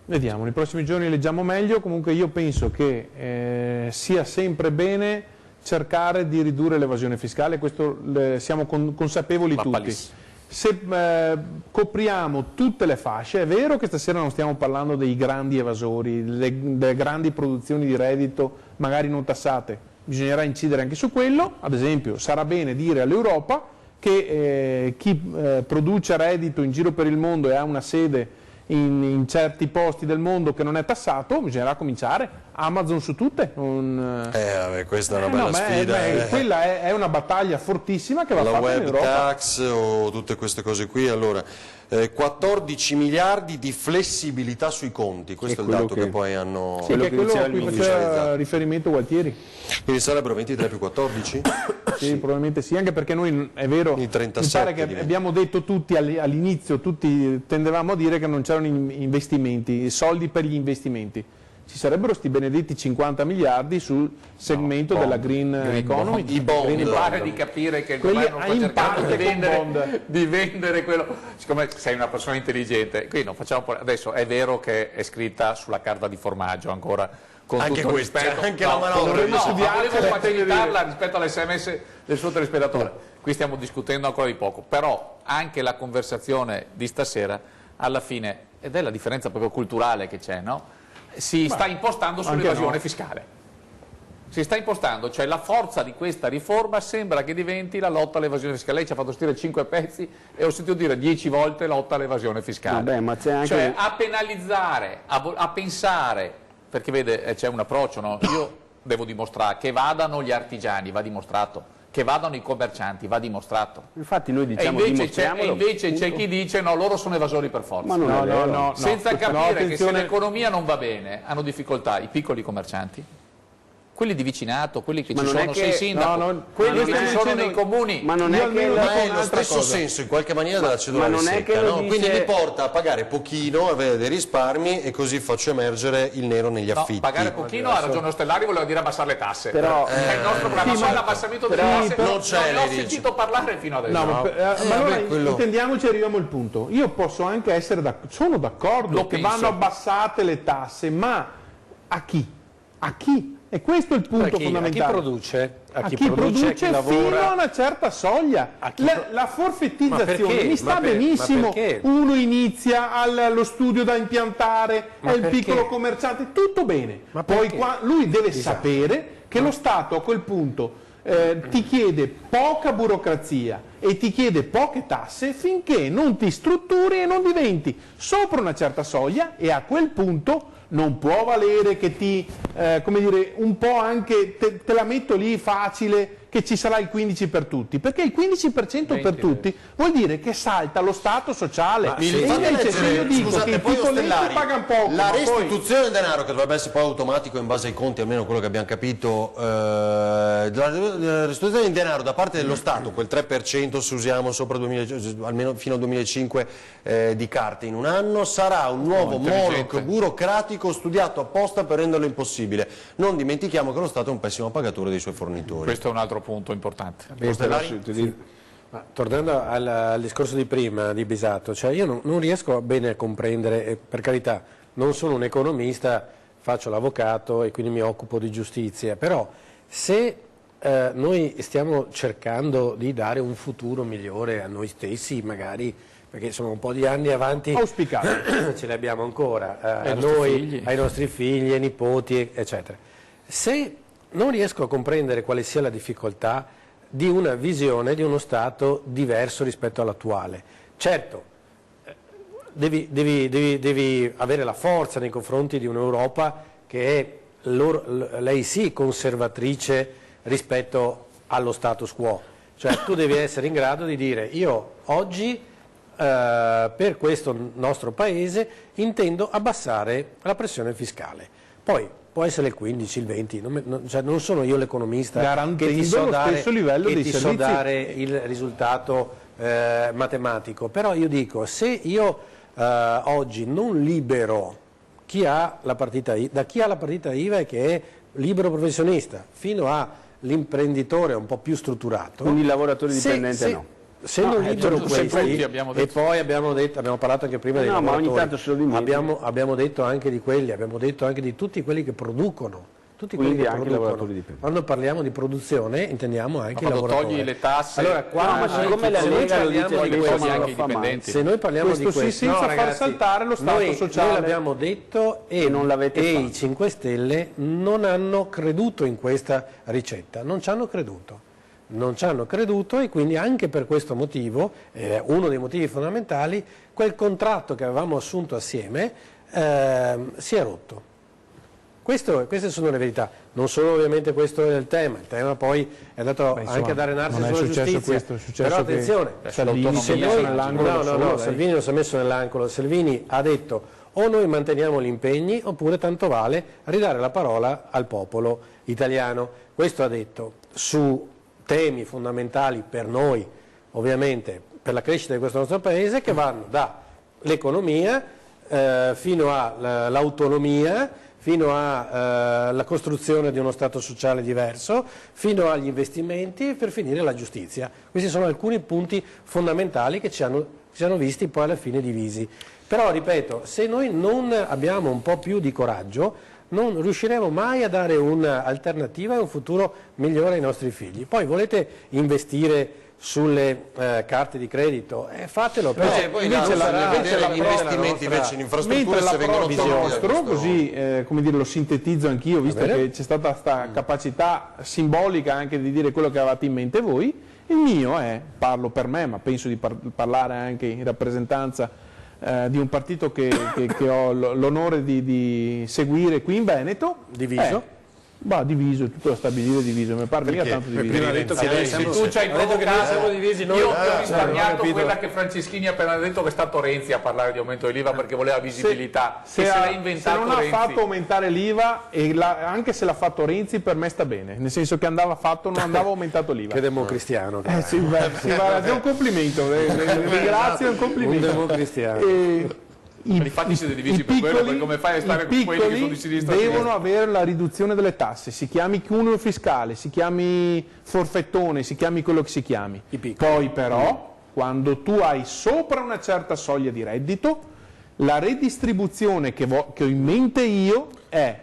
Vediamo, nei prossimi giorni leggiamo meglio. Comunque io penso che sia sempre bene cercare di ridurre l'evasione fiscale, questo siamo consapevoli tutti. se copriamo tutte le fasce, è vero che stasera non stiamo parlando dei grandi evasori, delle grandi produzioni di reddito magari non tassate, bisognerà incidere anche su quello. Ad esempio sarà bene dire all'Europa che chi produce reddito in giro per il mondo e ha una sede in certi posti del mondo che non è tassato, bisognerà cominciare. Amazon su tutte. Vabbè, questa è una bella sfida. Quella è una battaglia fortissima che va fatta in Europa. La web tax o tutte queste cose qui. Allora, 14 miliardi di flessibilità sui conti, questo è il dato che poi hanno quello a cui faceva riferimento Gualtieri. Quindi sarebbero 23 più 14? Sì, probabilmente sì, anche perché noi, è vero, mi 37 pare che abbiamo detto tutti all'inizio, tutti tendevamo a dire che non c'erano investimenti, soldi per gli investimenti. Ci sarebbero sti benedetti 50 miliardi sul segmento della green economy. I bond. Mi pare di capire che il governo sta cercando di vendere quello. Siccome sei una persona intelligente, qui non facciamo adesso è vero che è scritta sulla carta di formaggio ancora. Con anche tutto questa, rispetto, anche la manovra. Volevo facilitarla rispetto all'SMS del suo telespettatore. Qui stiamo discutendo ancora di poco, però anche la conversazione di stasera, alla fine, ed è la differenza proprio culturale che c'è, no? Si sta impostando sull'evasione fiscale. Si sta impostando, cioè la forza di questa riforma sembra che diventi la lotta all'evasione fiscale. Lei ci ha fatto stare 5 pezzi e ho sentito dire 10 volte lotta all'evasione fiscale. Vabbè, ma c'è anche... Cioè a penalizzare, a pensare, perché vede c'è un approccio, no? Io devo dimostrare che vadano gli artigiani, va dimostrato, che vadano i commercianti, va dimostrato. Infatti noi diciamo invece c'è chi dice no, loro sono evasori per forza. Ma no, senza capire che se l'economia non va bene, hanno difficoltà i piccoli commercianti, quelli di vicinato, quelli che ci sono, sei sindaco, quelli che ci sono nei comuni. Ma non è che è lo stesso senso in qualche maniera della cedolare secca, no? Quindi mi porta a pagare pochino, avere dei risparmi e così faccio emergere il nero negli affitti. Pagare pochino, ha ragione Ostellari, voleva dire abbassare le tasse. Però è il nostro programma, ma l'abbassamento delle tasse non c'è, non ho sentito parlare fino adesso. Ma allora intendiamoci, arriviamo al punto. Io posso anche essere sono d'accordo che vanno abbassate le tasse, ma a chi? A chi? E questo è il punto fondamentale. A chi produce, chi lavora, fino a una certa soglia. La forfettizzazione mi sta benissimo. Uno inizia allo studio da impiantare, è il piccolo commerciante, tutto bene. Poi lui deve sapere che lo Stato a quel punto ti chiede poca burocrazia e ti chiede poche tasse finché non ti strutturi e non diventi sopra una certa soglia, e a quel punto non può valere che ti, come dire, un po' anche te la metto lì facile che ci sarà il 15 per tutti, perché il 15% per tutti vuol dire che salta lo stato sociale. E invece se io dico che i piccoletti pagano poco, la restituzione del denaro, che dovrebbe essere poi automatico in base ai conti, almeno quello che abbiamo capito, la restituzione del denaro da parte dello Stato, quel 3% se usiamo sopra almeno fino al 2005 di carte in un anno, sarà un nuovo moloch burocratico studiato apposta per renderlo impossibile. Non dimentichiamo che lo Stato è un pessimo pagatore dei suoi fornitori. Questo è un altro punto importante. Ma tornando al discorso di prima di Bisato, cioè io non riesco bene a comprendere, per carità, non sono un economista, faccio l'avvocato e quindi mi occupo di giustizia, però se noi stiamo cercando di dare un futuro migliore a noi stessi, magari, perché sono un po' di anni avanti, ce li abbiamo ancora, a noi, ai nostri figli, ai nipoti, eccetera. Se non riesco a comprendere quale sia la difficoltà di una visione di uno Stato diverso rispetto all'attuale. Certo, devi avere la forza nei confronti di un'Europa che è, lei sì, conservatrice rispetto allo status quo. Cioè tu devi essere in grado di dire: io oggi per questo nostro Paese intendo abbassare la pressione fiscale. Poi può essere il 15, il 20, non sono io l'economista che ti so dare il risultato matematico, però io dico, se io oggi non libero chi ha la partita IVA, da chi ha la partita IVA e che è libero professionista fino all'imprenditore un po' più strutturato, quindi il lavoratore dipendente no. Se non libero questi, e poi abbiamo parlato anche prima dei lavoratori, abbiamo detto anche di quelli, abbiamo detto anche di tutti quelli che producono tutti quelli Quindi che anche i producono. lavoratori dipendenti. Quando parliamo di produzione intendiamo anche i quando lavoratori. togli le tasse, Allora, qua, siccome la Lega lo dice poi questo togli non anche lo i fa mai. dipendenti. se noi parliamo Questo di sì, questo, senza no, far ragazzi, saltare lo Stato sociale. Noi l'abbiamo detto E non l'avete e fatto. i 5 Stelle non hanno creduto in questa ricetta, non ci hanno creduto. Non ci hanno creduto e quindi anche per questo motivo, uno dei motivi fondamentali, quel contratto che avevamo assunto assieme si è rotto. Queste sono le verità, non solo ovviamente questo è il tema poi è andato anche ad arenarsi non è sulla successo giustizia, questo, è successo però che attenzione, Salvini si è messo nell'angolo da solo, dai. Salvini non si è messo nell'angolo, Salvini ha detto o noi manteniamo gli impegni oppure tanto vale ridare la parola al popolo italiano, questo ha detto su temi fondamentali per noi, ovviamente per la crescita di questo nostro paese, che vanno dall'economia fino all'autonomia, fino alla costruzione di uno Stato sociale diverso, fino agli investimenti e per finire la giustizia. Questi sono alcuni punti fondamentali che ci hanno visti poi alla fine divisi. Però, ripeto, se noi non abbiamo un po' più di coraggio, non riusciremo mai a dare un'alternativa e un futuro migliore ai nostri figli. Poi volete investire sulle carte di credito, fatelo, però poi invece gli investimenti invece in infrastrutture mentre se vengono l'approccio tolti da nostro, questo- così come dire, lo sintetizzo anch'io, visto che c'è stata questa capacità simbolica anche di dire quello che avevate in mente voi, il mio è, parlo per me, ma penso di parlare anche in rappresentanza di un partito che ho l'onore di seguire qui in Veneto. Diviso? Diviso, è tutto da stabilire diviso, mi pare mica tanto diviso. Prima ha detto che noi siamo, tu ci hai provocato, divisi, io ho risparmiato quella che Franceschini ha appena detto, che è stato Renzi a parlare di aumento dell'IVA perché voleva visibilità, Se l'ha inventato non Renzi. ha fatto aumentare l'IVA, e anche se l'ha fatto Renzi, per me sta bene, nel senso che andava fatto, non andava aumentato l'IVA. che democristiano. È un complimento, ringrazio, è un complimento. Un democristiano. Infatti siete divisi per quello, perché come fai a stare con quelli che sono di sinistra? Devono avere la riduzione delle tasse, si chiami cuneo fiscale, si chiami forfettone, si chiami quello che si chiami. Poi però, quando tu hai sopra una certa soglia di reddito, la redistribuzione che ho in mente io è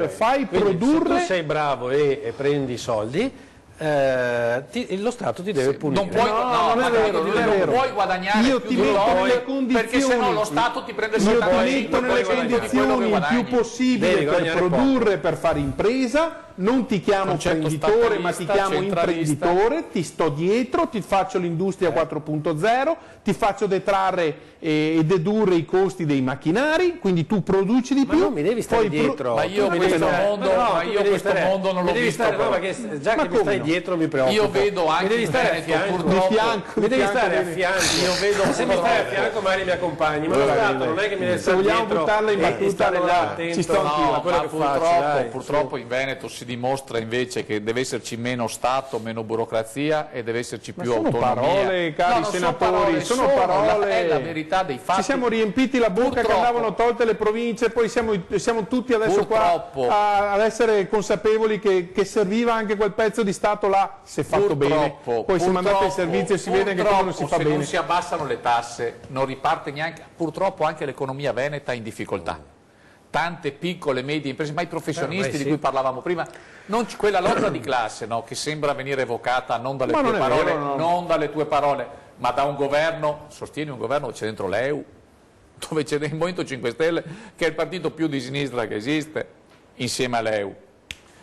fai Quindi, produrre. se tu sei bravo e prendi i soldi, lo Stato ti deve punire. Non puoi, non è vero, non è vero. puoi guadagnare Io più ti di metto loro, nelle condizioni, perché sennò lo Stato ti prende il io ti 75% metto nelle di quello che condizioni il guadagni. più possibile Devi per guadagnare produrre, per fare impresa. Non ti chiamo Concetto imprenditore, ma ti statalista, chiamo centralista. imprenditore, ti sto dietro, ti faccio l'industria 4.0, ti faccio detrarre e dedurre i costi dei macchinari, quindi tu produci di Ma più. non mi devi stare poi dietro. Ma io Tu questo devi stare- mondo, no, ma tu io devi questo stare- mondo non mi l'ho devi visto. stare- no, però. perché già Ma che mi come stai no? dietro mi preoccupa. Io vedo anche mi devi in stare a Veneto, fianco. purtroppo, di fianco, Mi devi di stare a fianco. fianco. Io vedo Se mi stai a fianco magari mi accompagni, ma lo Stato non è che mi deve Se stare vogliamo dietro buttarla in e battuta, stare allora là attento ci sto anch'io. a quello ma che faccio. Dai, purtroppo in Veneto si dimostra invece che deve esserci meno Stato, meno burocrazia e deve esserci più sono autonomia. parole, cari No, non senatori, sono sono parole. è la verità dei fatti. Ci siamo riempiti la bocca che Purtroppo. andavano tolte le province, poi siamo tutti adesso Purtroppo. qua ad essere consapevoli che serviva anche quel pezzo di Stato là, se fatto bene. Poi se mandate il servizio si vede che come non si fa se bene. non si abbassano le tasse non riparte neanche, purtroppo anche l'economia veneta è in difficoltà. Tante piccole e medie imprese, ma i professionisti di cui parlavamo prima, quella lotta di classe, no, che sembra venire evocata non dalle tue parole, vero, no. non dalle tue parole, ma da un governo, sostieni un governo dove c'è dentro l'EU, dove c'è il Movimento 5 Stelle, che è il partito più di sinistra che esiste, insieme all'EU.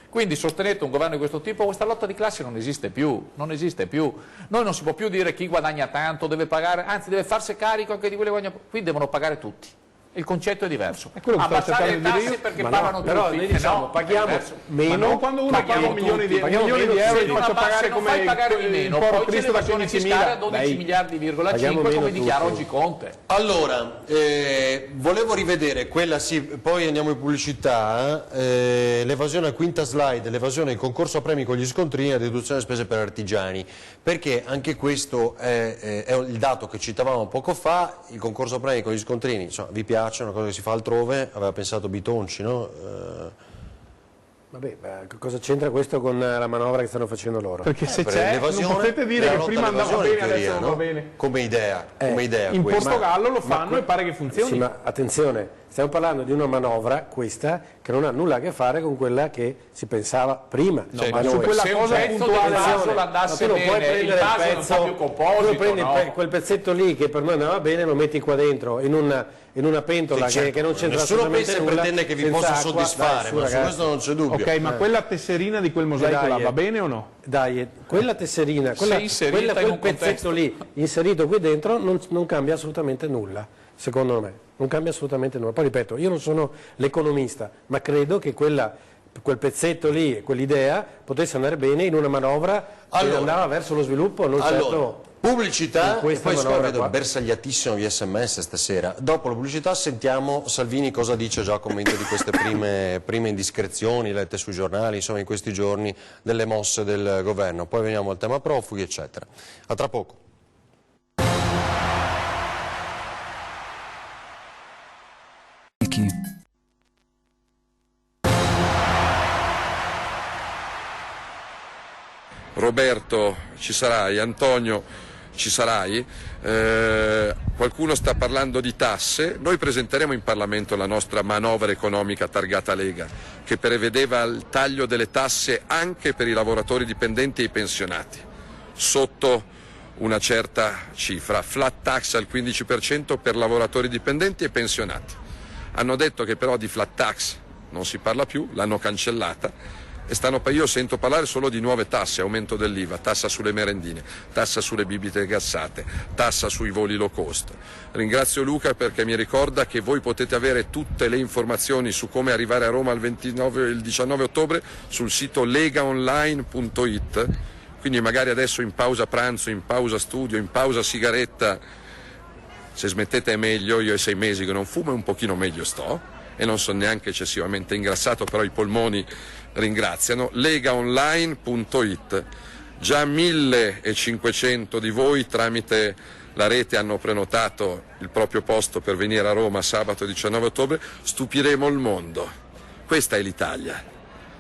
Quindi sostenete un governo di questo tipo, questa lotta di classe non esiste più, non esiste più. Noi non si può più dire chi guadagna tanto deve pagare, anzi deve farsi carico anche di quelli che guadagnano, qui devono pagare tutti. Il concetto è diverso. È quello che stavo Abbassare le cercando di dire tasse io. perché Ma pagano no, però tutti. noi diciamo no, paghiamo è diverso. meno. Ma non quando uno paga Paghiamo milioni di tutti, euro meno, li se faccio non pagare non come fai pagare di meno, il poi c'è Cristo da l'evasione fiscale a 12 15.000. miliardi,5 Paghiamo come meno dichiara tutti. oggi Conte. Allora, volevo rivedere quella, sì, poi andiamo in pubblicità, l'evasione a quinta slide, l'evasione in concorso a premi con gli scontrini e deduzione spese per artigiani, perché anche questo è il dato che citavamo poco fa, il concorso a premi con gli scontrini, insomma, vi piace, è una cosa che si fa altrove, aveva pensato Bitonci, no? Vabbè, ma cosa c'entra questo con la manovra che stanno facendo loro? Perché se Per c'è, non l'evasione, potete dire la che lotta prima andava all'evasione, bene, in teoria, adesso non va no? bene. Come idea In questa. Portogallo lo fanno e pare che funzioni. Sì, ma attenzione, Stiamo parlando di una manovra, questa, che non ha nulla a che fare con quella che si pensava prima. No, ma su quella cosa puntuale andasse non bene, puoi prendere il base non fa più composito, tu prendi quel pezzetto lì che per noi andava bene, lo metti qua dentro in una pentola che non c'entra assolutamente nulla. Nessuno pretende che vi possa soddisfare, ma su questo non c'è dubbio. Ok, ma quella tesserina di quel mosaico là va bene o no? Dai, quella tesserina, quel pezzetto lì inserito qui dentro non cambia assolutamente nulla, secondo me. Non cambia assolutamente nulla. Poi ripeto, io non sono l'economista, ma credo che quel pezzetto lì, quell'idea, potesse andare bene in una manovra che andava verso lo sviluppo, non certo... Pubblicità, e poi vedo bersagliatissimo di SMS stasera. Dopo la pubblicità sentiamo Salvini cosa dice già a commento di queste prime indiscrezioni lette sui giornali, insomma in questi giorni, delle mosse del governo. Poi veniamo al tema profughi, eccetera. A tra poco. Roberto, ci sarai, Antonio, ci sarai, qualcuno sta parlando di tasse, noi presenteremo in Parlamento la nostra manovra economica targata Lega, che prevedeva il taglio delle tasse anche per i lavoratori dipendenti e i pensionati, sotto una certa cifra, flat tax al 15% per lavoratori dipendenti e pensionati. Hanno detto che però di flat tax non si parla più, l'hanno cancellata. E io sento parlare solo di nuove tasse, aumento dell'IVA, tassa sulle merendine, tassa sulle bibite gassate, tassa sui voli low cost. Ringrazio Luca perché mi ricorda che voi potete avere tutte le informazioni su come arrivare a Roma il 19 ottobre sul sito legaonline.it, quindi magari adesso in pausa pranzo, in pausa studio, in pausa sigaretta, se smettete è meglio, io è 6 mesi che non fumo e un pochino meglio sto e non sono neanche eccessivamente ingrassato, però i polmoni ringraziano, legaonline.it. Già 1500 di voi tramite la rete hanno prenotato il proprio posto per venire a Roma sabato 19 ottobre, stupiremo il mondo. Questa è l'Italia,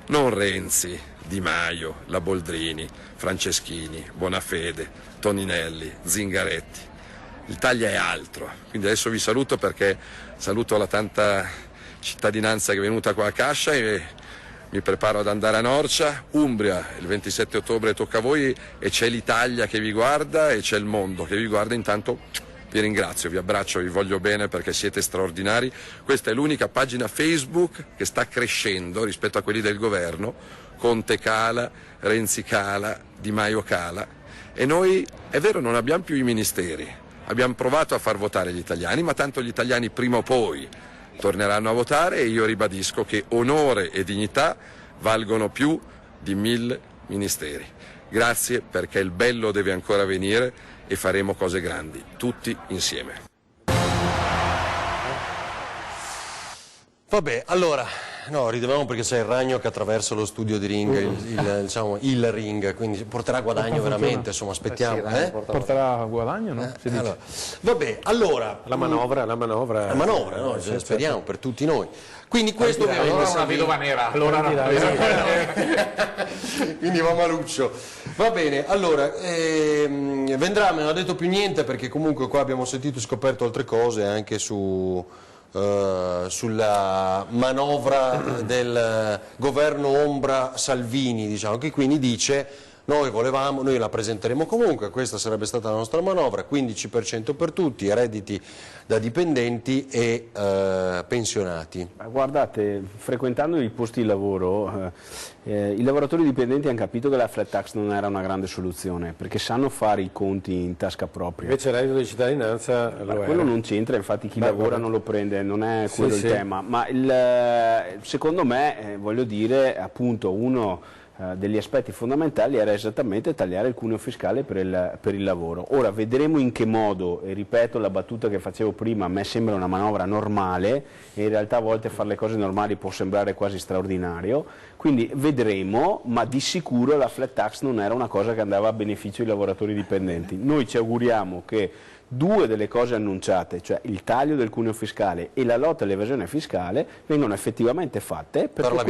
non Renzi, Di Maio, La Boldrini, Franceschini, Bonafede, Toninelli, Zingaretti. L'Italia è altro, quindi adesso vi saluto perché saluto la tanta cittadinanza che è venuta qua a Cascia e mi preparo ad andare a Norcia, Umbria, il 27 ottobre tocca a voi e c'è l'Italia che vi guarda e c'è il mondo che vi guarda. Intanto vi ringrazio, vi abbraccio, vi voglio bene perché siete straordinari. Questa è l'unica pagina Facebook che sta crescendo rispetto a quelli del governo. Conte cala, Renzi cala, Di Maio cala e noi, è vero, non abbiamo più i ministeri, abbiamo provato a far votare gli italiani, ma tanto gli italiani prima o poi torneranno a votare e io ribadisco che onore e dignità valgono più di 1000 ministeri. Grazie perché il bello deve ancora venire e faremo cose grandi, tutti insieme. Vabbè, allora, no, ridevamo perché c'è il ragno che attraversa lo studio di Ring, il ring, quindi porterà guadagno veramente, insomma, aspettiamo. Porterà guadagno, no? Allora, vabbè, allora... La manovra, no? Speriamo per tutti noi. Quindi questo ovviamente... Allora una vedova nera. Quindi va maluccio. Va bene, allora, Vendrame non ha detto più niente perché comunque qua abbiamo sentito e scoperto altre cose anche sulla manovra del governo ombra Salvini, diciamo, che quindi dice noi la presenteremo comunque, questa sarebbe stata la nostra manovra, 15% per tutti, redditi da dipendenti e pensionati. Guardate, frequentando i posti di lavoro, i lavoratori dipendenti hanno capito che la flat tax non era una grande soluzione, perché sanno fare i conti in tasca propria. Invece il reddito di cittadinanza quello non c'entra, infatti chi lavora non lo prende, non è quello il tema. Ma secondo me, voglio dire, appunto, uno degli aspetti fondamentali era esattamente tagliare il cuneo fiscale per il lavoro. Ora vedremo in che modo, e ripeto la battuta che facevo prima, a me sembra una manovra normale e in realtà a volte fare le cose normali può sembrare quasi straordinario, quindi vedremo, ma di sicuro la flat tax non era una cosa che andava a beneficio dei lavoratori dipendenti. Noi ci auguriamo che due delle cose annunciate, cioè il taglio del cuneo fiscale e la lotta all'evasione fiscale, vengono effettivamente fatte, perché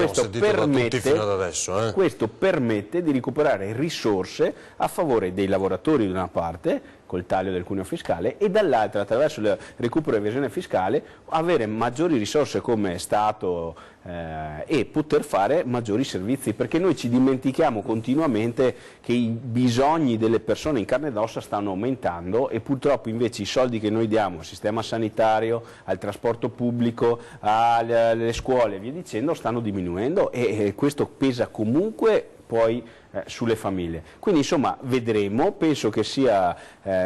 questo permette di recuperare risorse a favore dei lavoratori da una parte, col taglio del cuneo fiscale, e dall'altra attraverso il recupero e evasione fiscale avere maggiori risorse come Stato e poter fare maggiori servizi, perché noi ci dimentichiamo continuamente che i bisogni delle persone in carne ed ossa stanno aumentando e purtroppo invece i soldi che noi diamo al sistema sanitario, al trasporto pubblico, alle scuole e via dicendo stanno diminuendo, e questo pesa comunque poi sulle famiglie. Quindi insomma vedremo, penso che sia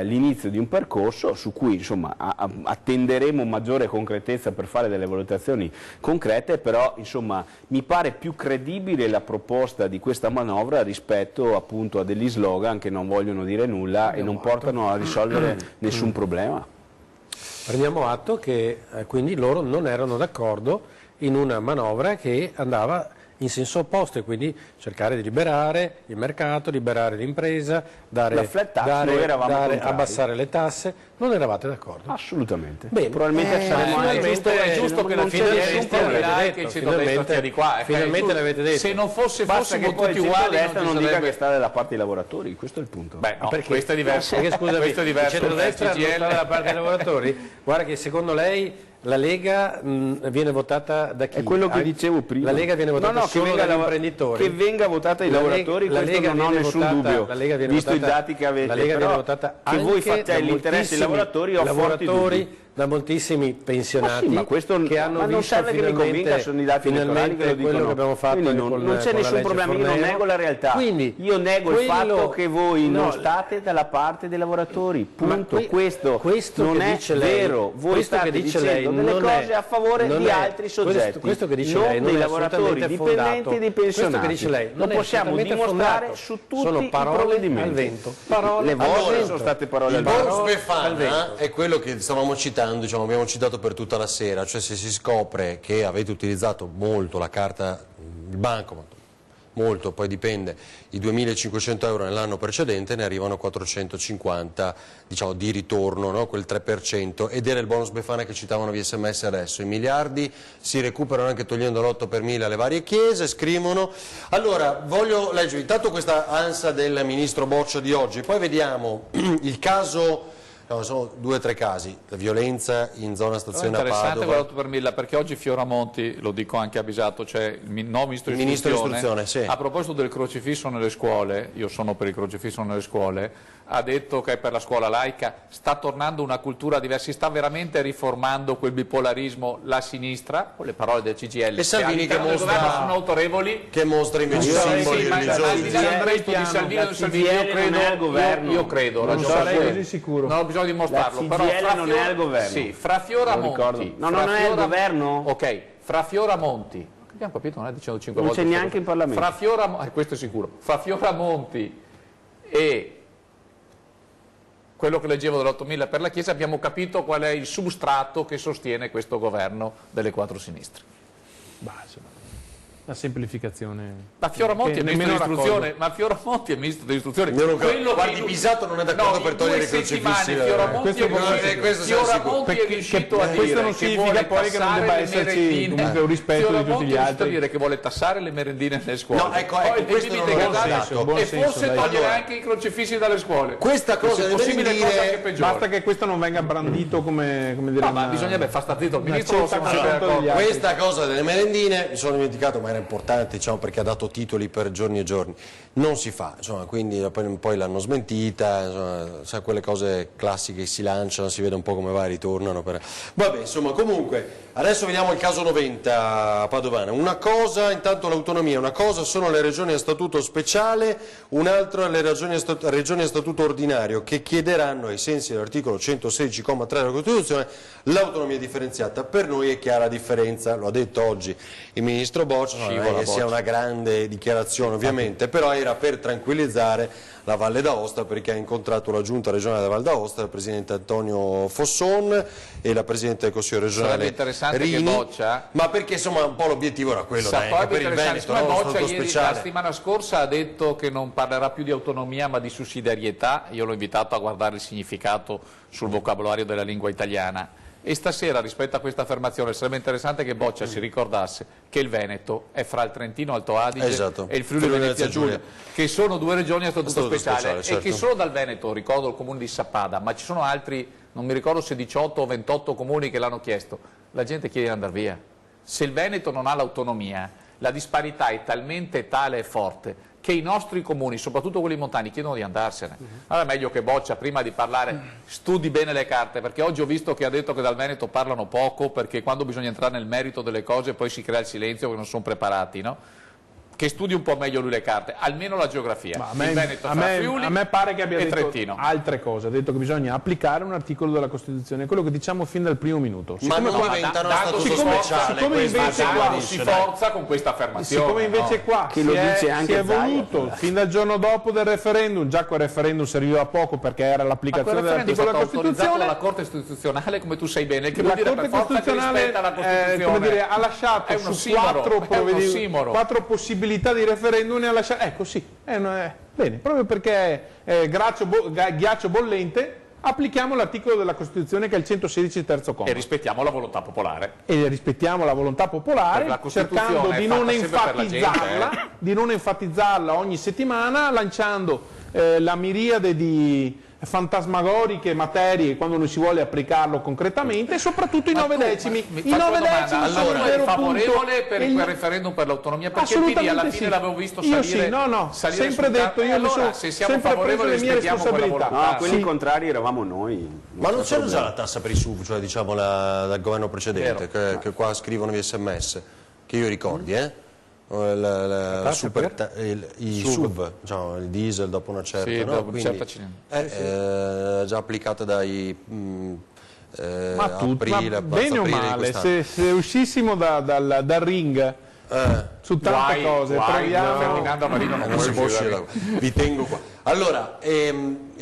l'inizio di un percorso su cui insomma attenderemo maggiore concretezza per fare delle valutazioni concrete, però insomma mi pare più credibile la proposta di questa manovra rispetto appunto a degli slogan che non vogliono dire nulla e non portano a risolvere nessun problema. Prendiamo atto che quindi loro non erano d'accordo in una manovra che andava in senso opposto, e quindi cercare di liberare il mercato, liberare l'impresa, abbassare le tasse. Non eravate d'accordo? Assolutamente. Bene, probabilmente saremo è giusto che la finalmente che il centrodestra sia di qua. Finalmente l'avete detto. Se non fossimo poi tutti uguali non dica che sta dalla parte dei lavoratori, questo è il punto. Beh, no, questo è diverso. Perché scusami, questo è diverso. Il centrodestra non sta dalla parte dei lavoratori? Guarda che secondo lei la Lega viene votata da chi? È quello che dicevo prima. La Lega viene votata solo dagli imprenditori. Che venga votata ai lavoratori, questo non ho nessun dubbio, visto i dati che avete. La Lega viene votata che voi fate l'interesse dei lavoratori o lavoratori, da moltissimi pensionati che hanno non serve che mi convinca, sono i dati elettorali che lo dicono. Quello che abbiamo fatto non c'è nessun problema, io non nego la realtà, io nego il fatto che voi non state dalla parte dei lavoratori, punto. Questo non è vero, voi state dicendo delle cose a favore di altri soggetti, questo che dice lei non dei è lavoratori dipendenti e dei pensionati. Lo possiamo dimostrare su tutti i provvedimenti. Al vento. Le vostre sono state parole al vento. Il bonus Befana è quello che stavamo citando, diciamo, abbiamo citato per tutta la sera, cioè se si scopre che avete utilizzato molto la carta, il bancomat, molto, poi dipende, i 2.500 euro nell'anno precedente, ne arrivano 450, diciamo, di ritorno, no? Quel 3%, ed era il bonus Befana che citavano via SMS adesso. I miliardi si recuperano anche togliendo l'8 per 1000 alle varie chiese, scrivono. Allora, voglio leggere intanto questa ansa del ministro Boccia di oggi, poi vediamo il caso. No, sono 2 o 3 casi, la violenza in zona stazione a Padova. Interessante quell'8 per 1000, perché oggi Fioramonti, lo dico anche a Bisato, c'è il nuovo ministro dell'istruzione, sì. A proposito del crocifisso nelle scuole, io sono per il crocifisso nelle scuole, ha detto che per la scuola laica sta tornando una cultura diversa, si sta veramente riformando quel bipolarismo, la sinistra, con le parole del CGIL, e Salvini che mostra, sono autorevoli, che mostra invece simboli religiosi. Al di là di Salvini, io credo, non ho bisogno di mostrarlo, però non è al governo. Sì, fra Fioramonti, non è al governo? Ok, fra Fioramonti, abbiamo capito, non è dicendo 5 volte. Non c'è neanche in Parlamento. Fra Fioramonti, questo è sicuro, fra Fioramonti e quello che leggevo dell'8.000 per la Chiesa abbiamo capito qual è il substrato che sostiene questo governo delle 4 sinistre. La semplificazione. Ma Fioramonti è ministro dell'istruzione, Fioramonti è ministro dell'istruzione. Guardi, Pisato non è d'accordo per togliere i crocifissi. Fioramonti è riuscito a dire questo non significa poi che non debba esserci comunque un rispetto di tutti gli altri. Dire che vuole tassare le merendine nelle scuole. No, ecco, questo non è dato. E forse togliere anche i crocifissi dalle scuole. Questa cosa deve dire, basta che questo non venga brandito come dire. No, ma bisognerebbe far sta zitto il ministro. Questa cosa delle merendine, mi sono dimenticato, ma era importante, diciamo, perché ha dato titoli per giorni e giorni, non si fa, insomma, quindi poi l'hanno smentita, insomma, sai, quelle cose classiche che si lanciano, si vede un po' come va e ritornano. Vabbè, insomma, comunque adesso vediamo il caso 90 Padovana. Una cosa, intanto l'autonomia, una cosa sono le regioni a statuto speciale, un'altra le regioni a statuto ordinario, che chiederanno ai sensi dell'articolo 116,3 della Costituzione l'autonomia differenziata. Per noi è chiara la differenza, lo ha detto oggi il ministro Boccia, non è che sia una grande dichiarazione ovviamente, però era per tranquillizzare la Valle d'Aosta, perché ha incontrato la giunta regionale della Valle d'Aosta, il presidente Antonio Fosson e la presidente del Consiglio regionale Rini, che Boccia, ma perché insomma un po' l'obiettivo era quello, anche per il Veneto, no? Boccia la settimana scorsa ha detto che non parlerà più di autonomia ma di sussidiarietà. Io l'ho invitato a guardare il significato sul vocabolario della lingua italiana. E stasera, rispetto a questa affermazione, sarebbe interessante che Boccia si ricordasse che il Veneto è fra il Trentino Alto Adige e il Friuli Venezia Giulia, che sono 2 regioni a statuto speciale, certo. E che solo dal Veneto, ricordo il comune di Sappada, ma ci sono altri, non mi ricordo se 18 o 28 comuni che l'hanno chiesto, la gente chiede di andare via. Se il Veneto non ha l'autonomia, la disparità è talmente tale e forte che i nostri comuni, soprattutto quelli montani, chiedono di andarsene. Allora è meglio che Boccia, prima di parlare, studi bene le carte, perché oggi ho visto che ha detto che dal Veneto parlano poco, perché quando bisogna entrare nel merito delle cose poi si crea il silenzio, perché non sono preparati, no? Che studi un po' meglio lui le carte, almeno la geografia. Ma il Veneto Friuli a me pare che abbia detto Trentino. Altre cose, ha detto che bisogna applicare un articolo della Costituzione, quello che diciamo fin dal primo minuto. Ma non diventano statuto speciale, siccome invece qua si forza con questa affermazione. Siccome invece qua si è voluto fin dal giorno dopo del referendum, già quel referendum serviva a poco perché era l'applicazione dell'articolo della Costituzione. Dalla Corte Costituzionale, come tu sai bene, che vuol dire per forza che rispetta la Costituzione. Come dire, ha lasciato su 4 possibilità di referendum, ne ha lasciato. Ecco, sì, bene, proprio perché è ghiaccio bollente, applichiamo l'articolo della Costituzione che è il 116 terzo comma. E rispettiamo la volontà popolare. Cercando di non enfatizzarla ogni settimana, lanciando la miriade di fantasmagoriche materie quando non si vuole applicarlo concretamente, e soprattutto i 9 decimi. I 9 decimi sono il vero favorevole per il referendum per l'autonomia, perché il PD alla fine l'avevo visto salire. Sempre detto, io allora, se siamo favorevoli rispettiamo quella volontà. No, quelli contrari eravamo noi. Ma non c'era già la tassa per i sub, cioè diciamo dal governo precedente, che qua scrivono gli SMS, che io ricordi, i SUV, diciamo, il diesel dopo una certa, sì, no? dopo Quindi, una certa già applicata dai aprile, bene o male, se uscissimo dal ring su tante cose, Ferdinando Marino non si può uscire, vi tengo qua. Allora,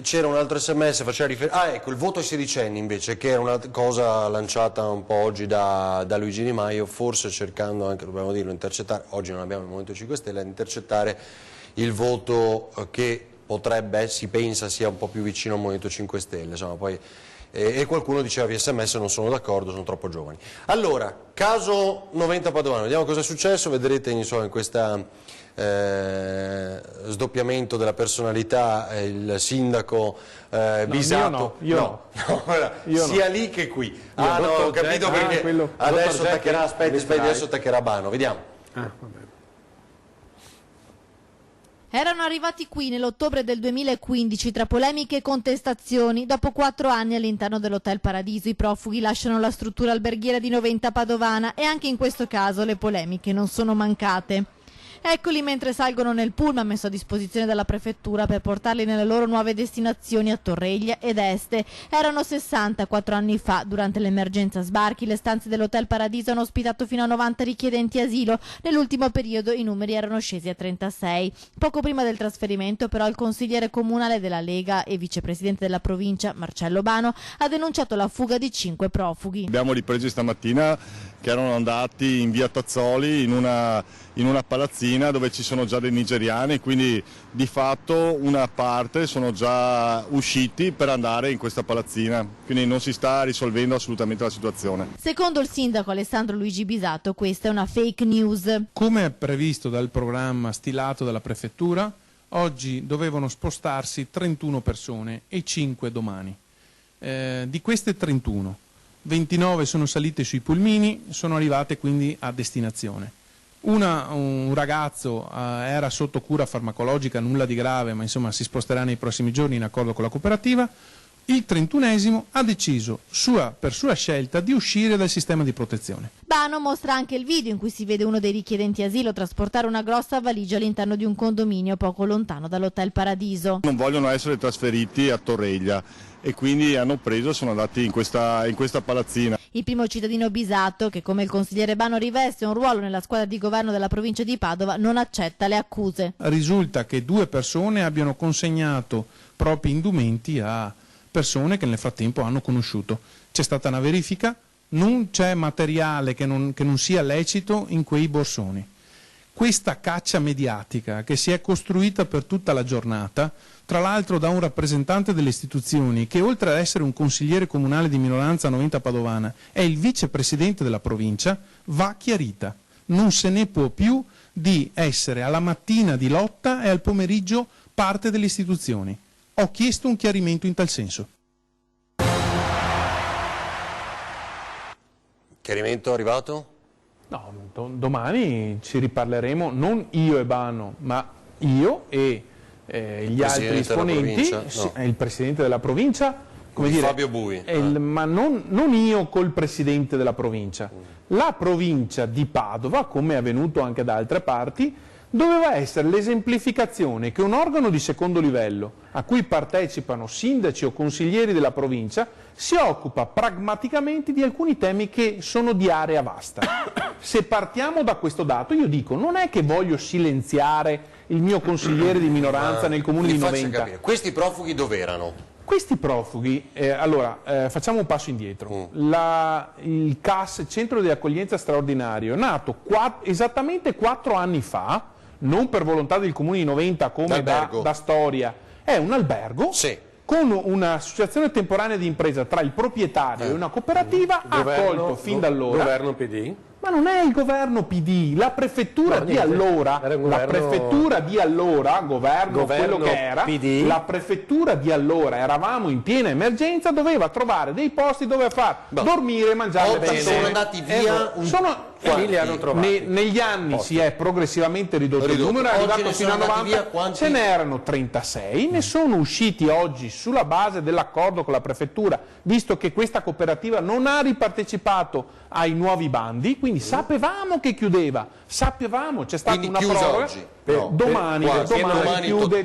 c'era un altro SMS, faceva riferimento, ecco, il voto ai sedicenni invece, che è una cosa lanciata un po' oggi da Luigi Di Maio, forse cercando anche, dobbiamo dirlo, intercettare, oggi non abbiamo il Movimento 5 Stelle, intercettare il voto che potrebbe, si pensa sia un po' più vicino al Movimento 5 Stelle, insomma, poi, e qualcuno diceva via SMS non sono d'accordo, sono troppo giovani. Allora, caso 90 Padovano, vediamo cosa è successo, vedrete in questa sdoppiamento della personalità, il sindaco Bisato, sia lì che qui. Ho capito perché adesso attaccherà, adesso attaccherà Bano, vediamo. Erano arrivati qui nell'ottobre del 2015 tra polemiche e contestazioni. Dopo 4 anni all'interno dell'Hotel Paradiso i profughi lasciano la struttura alberghiera di Noventa Padovana e anche in questo caso le polemiche non sono mancate. Eccoli mentre salgono nel pullman messo a disposizione dalla prefettura per portarli nelle loro nuove destinazioni a Torreglia ed Este. Erano 64 anni fa, durante l'emergenza sbarchi, le stanze dell'Hotel Paradiso hanno ospitato fino a 90 richiedenti asilo. Nell'ultimo periodo i numeri erano scesi a 36. Poco prima del trasferimento però il consigliere comunale della Lega e vicepresidente della provincia, Marcello Bano, ha denunciato la fuga di 5 profughi. Abbiamo ripresi stamattina che erano andati in via Tazzoli in una palazzina dove ci sono già dei nigeriani, quindi di fatto una parte sono già usciti per andare in questa palazzina, quindi non si sta risolvendo assolutamente la situazione. Secondo il sindaco Alessandro Luigi Bisato questa è una fake news. Come previsto dal programma stilato dalla prefettura, oggi dovevano spostarsi 31 persone e 5 domani. Di queste 31, 29 sono salite sui pulmini, sono arrivate quindi a destinazione. Un ragazzo era sotto cura farmacologica, nulla di grave, ma insomma si sposterà nei prossimi giorni in accordo con la cooperativa. Il 31esimo ha deciso, per sua scelta, di uscire dal sistema di protezione. Bano mostra anche il video in cui si vede uno dei richiedenti asilo trasportare una grossa valigia all'interno di un condominio poco lontano dall'Hotel Paradiso. Non vogliono essere trasferiti a Torreglia e quindi sono andati in questa palazzina. Il primo cittadino Bisato, che come il consigliere Bano riveste un ruolo nella squadra di governo della provincia di Padova, non accetta le accuse. Risulta che 2 persone abbiano consegnato propri indumenti a persone che nel frattempo hanno conosciuto. C'è stata una verifica, non c'è materiale che non sia lecito in quei borsoni. questa caccia mediatica che si è costruita per tutta la giornata, tra l'altro da un rappresentante delle istituzioni che oltre ad essere un consigliere comunale di minoranza a Noventa Padovana è il vicepresidente della provincia, va chiarita. Non se ne può più di essere alla mattina di lotta e al pomeriggio parte delle istituzioni. Ho chiesto un chiarimento in tal senso. Chiarimento arrivato? No, domani ci riparleremo, non io e Bano, ma io e gli altri esponenti, il Presidente della Provincia, come dire, Fabio Bui. Ma non io col Presidente della Provincia. La Provincia di Padova, come è avvenuto anche da altre parti, doveva essere l'esemplificazione che un organo di secondo livello, a cui partecipano sindaci o consiglieri della provincia, si occupa pragmaticamente di alcuni temi che sono di area vasta. Se partiamo da questo dato, io dico, non è che voglio silenziare il mio consigliere di minoranza nel comune di Noventa. Capire. Questi profughi dove erano? Questi profughi, facciamo un passo indietro. Il CAS, Centro di Accoglienza Straordinario, è nato esattamente 4 anni fa, non per volontà del comune di Noventa come da storia, è un albergo con un'associazione temporanea di impresa tra il proprietario e una cooperativa, ha accolto fin da allora. Governo PD? Ma non è il governo PD, la prefettura di allora, governo quello che era, PD. La prefettura di allora, eravamo in piena emergenza, doveva trovare dei posti dove far dormire, mangiare bene. Sono andati via li hanno trovati? Negli anni si è progressivamente ridotto il numero, è arrivato fino a 90, ce n'erano 36, ne sono usciti oggi sulla base dell'accordo con la prefettura, visto che questa cooperativa non ha ripartecipato ai nuovi bandi, quindi sapevamo che chiudeva, c'è stata una proroga. Domani chiude.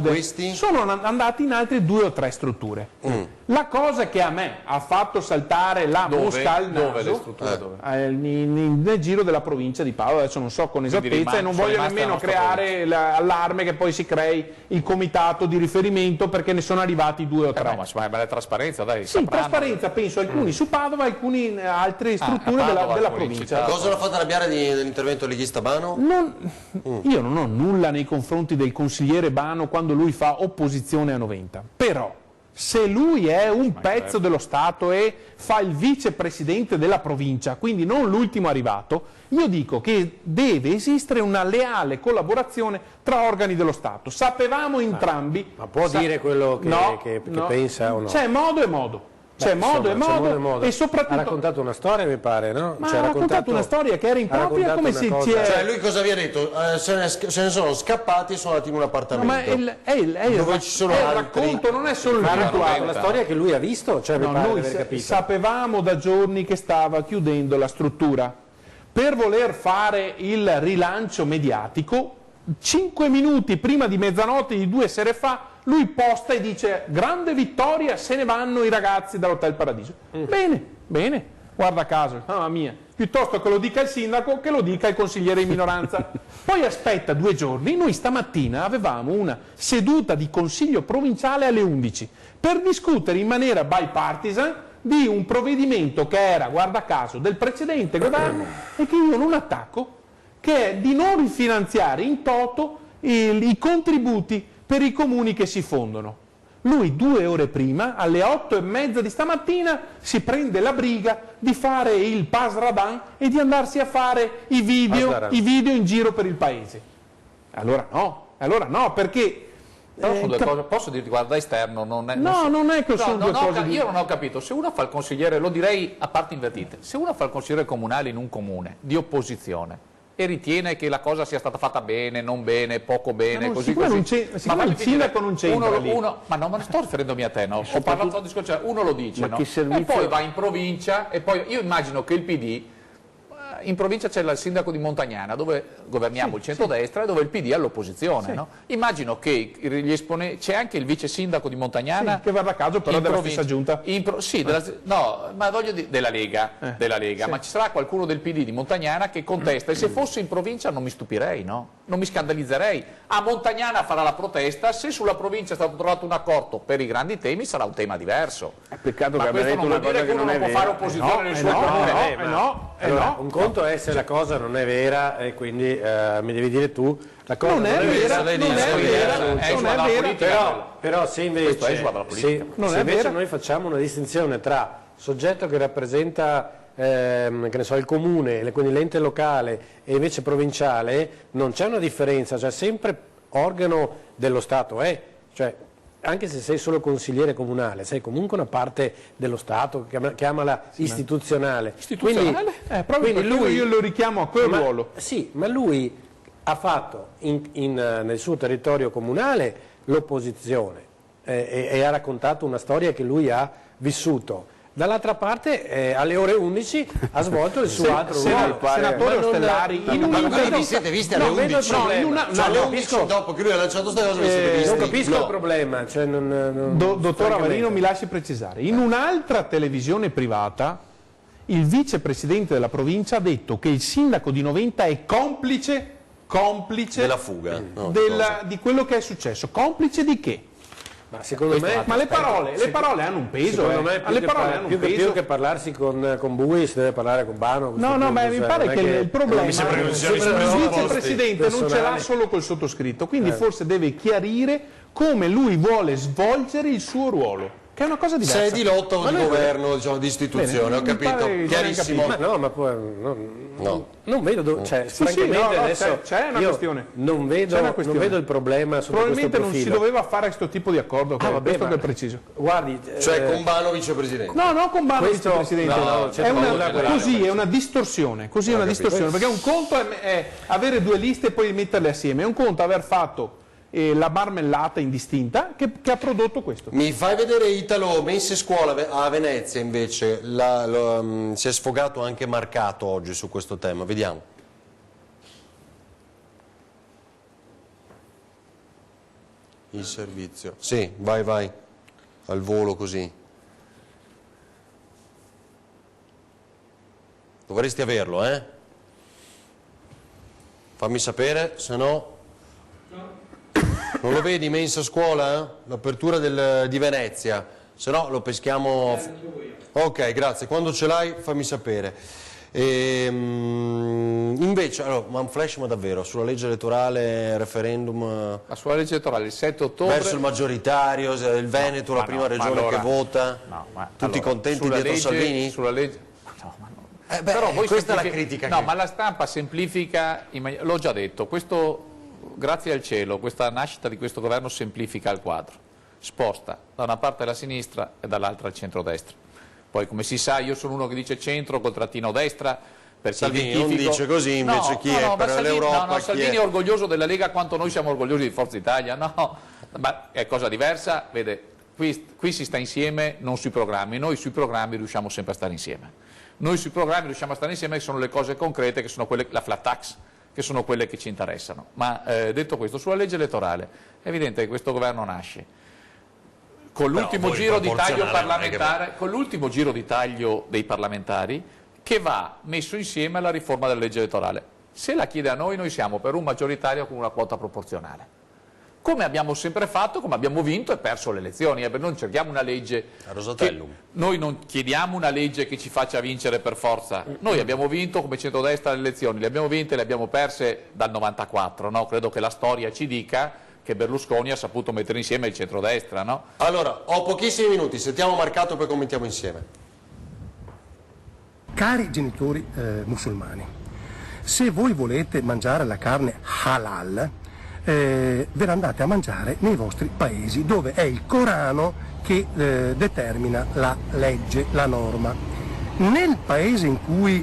Questi? Sono andati in altre 2 o 3 strutture. La cosa che a me ha fatto saltare la mosca al naso nel giro della provincia di Padova, adesso non so con esattezza e non voglio nemmeno creare l'allarme che poi si crei il comitato di riferimento perché ne sono arrivati 2 o 3. Ma è trasparenza, dai. Sì, trasparenza, penso alcuni su Padova, alcuni altre strutture della provincia. Cosa l'ha fatto arrabbiare dell'intervento leghista Bano? Io non ho nulla nei confronti del consigliere Bano quando lui fa opposizione a Noventa, però se lui è un pezzo dello Stato e fa il vicepresidente della provincia, quindi non l'ultimo arrivato, io dico che deve esistere una leale collaborazione tra organi dello Stato. Sapevamo entrambi... Ma può dire quello che pensa o no? C'è modo e modo. C'è modo e modo e soprattutto... Ha raccontato una storia, mi pare, no? Ma ha raccontato una storia che era impropria, come se ci è... Cioè lui cosa vi ha detto? Se ne sono scappati e sono andati in un appartamento. Dove ci sono il racconto non è solo il puntuale. La storia che lui ha visto, cioè mi pare di aver capito. Sapevamo da giorni che stava chiudendo la struttura. Per voler fare il rilancio mediatico, 5 minuti prima di mezzanotte di 2 sere fa, lui posta e dice grande vittoria, se ne vanno i ragazzi dall'Hotel Paradiso. Bene, guarda caso, mamma mia, piuttosto che lo dica il sindaco che lo dica il consigliere di minoranza. Poi aspetta 2 giorni, noi stamattina avevamo una seduta di consiglio provinciale alle 11 per discutere in maniera bipartisan di un provvedimento che era, guarda caso, del precedente governo e che io non attacco, che è di non rifinanziare in toto i contributi per i comuni che si fondono. Lui 2 ore prima, alle 8:30 di stamattina, si prende la briga di fare il Pasradan e di andarsi a fare i video in giro per il paese. Allora no, perché... posso dirti, guarda, esterno non è... non è che sono due cose... Io non ho capito, se uno fa il consigliere, lo direi a parti invertite, se uno fa il consigliere comunale in un comune di opposizione e ritiene che la cosa sia stata fatta bene, non bene, poco bene, così. Ma il sindaco non c'entra lì. Ma non sto riferendomi a te, no? Ho parlato di discorso, uno lo dice, no? E poi va in provincia e poi io immagino che il PD in provincia c'è il sindaco di Montagnana dove governiamo il centrodestra e dove il PD è all'opposizione, no? Immagino che gli esponenti, c'è anche il vice sindaco di Montagnana che va da caso però della stessa giunta ma voglio dire della Lega, ma ci sarà qualcuno del PD di Montagnana che contesta e se fosse in provincia non mi stupirei, no? non mi scandalizzerei. A Montagnana farà la protesta, se sulla provincia è stato trovato un accordo per i grandi temi sarà un tema diverso. Peccato ma che abbia questo detto non una vuol cosa dire che uno non non è può fare vera. opposizione nel suo comune. Un conto è se la cosa non è vera e quindi mi devi dire tu la cosa non è vera, però se invece noi facciamo una distinzione tra soggetto che rappresenta che ne so, il comune, quindi l'ente locale e invece provinciale, non c'è una differenza, cioè sempre organo dello Stato cioè anche se sei solo consigliere comunale, sei comunque una parte dello Stato, chiamala istituzionale. Istituzionale? Quindi lui, io lo richiamo a quel ruolo. Sì, ma lui ha fatto nel suo territorio comunale l'opposizione e ha raccontato una storia che lui ha vissuto. Dall'altra parte alle ore 11 ha svolto il suo altro ruolo. Senatore Ostellari, vi siete visti alle 11? Alle 11 dopo che lui ha lanciato questa cosa vi siete visti? Non capisco il problema. Cioè Dottor Avarino, mi lasci precisare. In un'altra televisione privata il vicepresidente della provincia ha detto che il sindaco di Noventa è complice della fuga di quello che è successo. Complice di che? Ma secondo me, le parole hanno un peso. Secondo me più che parlarsi con Bui si deve parlare con Bano. No, ma mi pare che il problema è che il vicepresidente non ce l'ha solo col sottoscritto, quindi forse deve chiarire come lui vuole svolgere il suo ruolo, che è una cosa diversa. Se è di lotta o di governo, diciamo, di istituzione, ho capito, chiarissimo. Non vedo, francamente adesso c'è una questione. Non vedo il problema sotto probabilmente questo profilo. Non si doveva fare questo tipo di accordo, questo che è preciso. Guardi, cioè con Bano vicepresidente. No, con Bano vicepresidente. È una distorsione, perché un conto è avere due liste e poi metterle assieme, è un conto aver fatto la marmellata indistinta che ha prodotto questo. Mi fai vedere Italo, Mense Scuola a Venezia invece, si è sfogato anche Marcato oggi su questo tema, vediamo. Il servizio, sì, vai, al volo così. Dovresti averlo, Fammi sapere, se no... Non lo vedi, Mensa Scuola? L'apertura di Venezia, se no lo peschiamo... Ok, grazie, quando ce l'hai fammi sapere. Invece, allora, un flash ma davvero, sulla legge elettorale, referendum... Sulla legge elettorale, il 7 ottobre... Verso il maggioritario, il Veneto, la prima regione che vota, tutti contenti dietro Salvini? Sulla legge... però questa è la critica. No, ma la stampa semplifica, l'ho già detto, questo... Grazie al cielo, questa nascita di questo governo semplifica il quadro, sposta da una parte la sinistra e dall'altra il centrodestra. Poi, come si sa, io sono uno che dice centro col trattino destra, perché Salvini non dice così, invece chi è per l'Europa? Salvini è orgoglioso della Lega quanto noi siamo orgogliosi di Forza Italia, ma è cosa diversa, vede, qui si sta insieme non sui programmi, noi sui programmi riusciamo sempre a stare insieme. Noi sui programmi riusciamo a stare insieme, che sono le cose concrete, che sono quelle, la flat tax, che sono quelle che ci interessano. Ma detto questo, sulla legge elettorale è evidente che questo governo nasce con l'ultimo giro di taglio parlamentare, con l'ultimo giro di taglio dei parlamentari, che va messo insieme alla riforma della legge elettorale. Se la chiede a noi siamo per un maggioritario con una quota proporzionale. Come abbiamo sempre fatto, come abbiamo vinto e perso le elezioni. Non cerchiamo una legge... Noi non chiediamo una legge che ci faccia vincere per forza. Noi abbiamo vinto come centrodestra le elezioni, le abbiamo vinte e le abbiamo perse dal 94. No? Credo che la storia ci dica che Berlusconi ha saputo mettere insieme il centrodestra. No? Allora, ho pochissimi minuti, sentiamo Marcato e poi commentiamo insieme. Cari genitori musulmani, se voi volete mangiare la carne halal, ve la andate a mangiare nei vostri paesi dove è il Corano che determina la legge, la norma. Nel paese in cui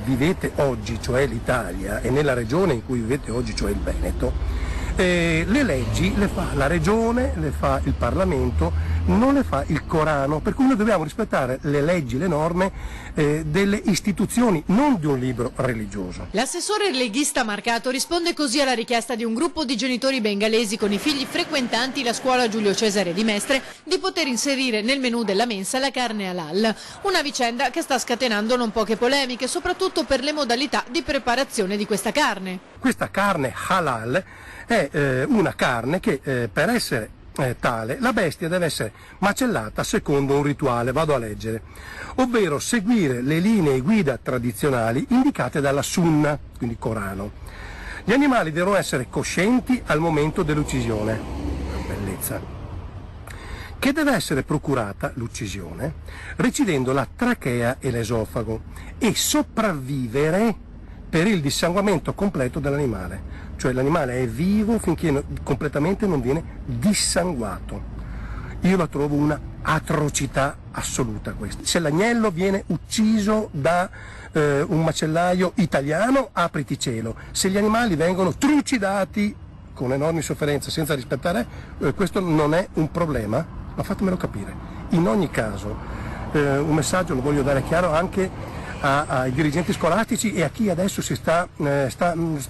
vivete oggi, cioè l'Italia, e nella regione in cui vivete oggi, cioè il Veneto, Le leggi le fa la regione, le fa il Parlamento, non le fa il Corano, per cui noi dobbiamo rispettare le leggi, le norme delle istituzioni, non di un libro religioso. L'assessore leghista Marcato risponde così alla richiesta di un gruppo di genitori bengalesi con i figli frequentanti la scuola Giulio Cesare di Mestre di poter inserire nel menù della mensa la carne halal, una vicenda che sta scatenando non poche polemiche, soprattutto per le modalità di preparazione di questa carne. Questa carne halal è una carne che per essere tale la bestia deve essere macellata secondo un rituale, vado a leggere, ovvero seguire le linee guida tradizionali indicate dalla Sunna, quindi Corano. Gli animali devono essere coscienti al momento dell'uccisione, bellezza, che deve essere procurata l'uccisione recidendo la trachea e l'esofago e sopravvivere per il dissanguamento completo dell'animale. Cioè l'animale è vivo finché completamente non viene dissanguato. Io la trovo una atrocità assoluta questa. Se l'agnello viene ucciso da un macellaio italiano, apriti cielo. Se gli animali vengono trucidati con enormi sofferenze senza rispettare, questo non è un problema, ma fatemelo capire. In ogni caso, un messaggio lo voglio dare chiaro anche ai dirigenti scolastici e a chi adesso sta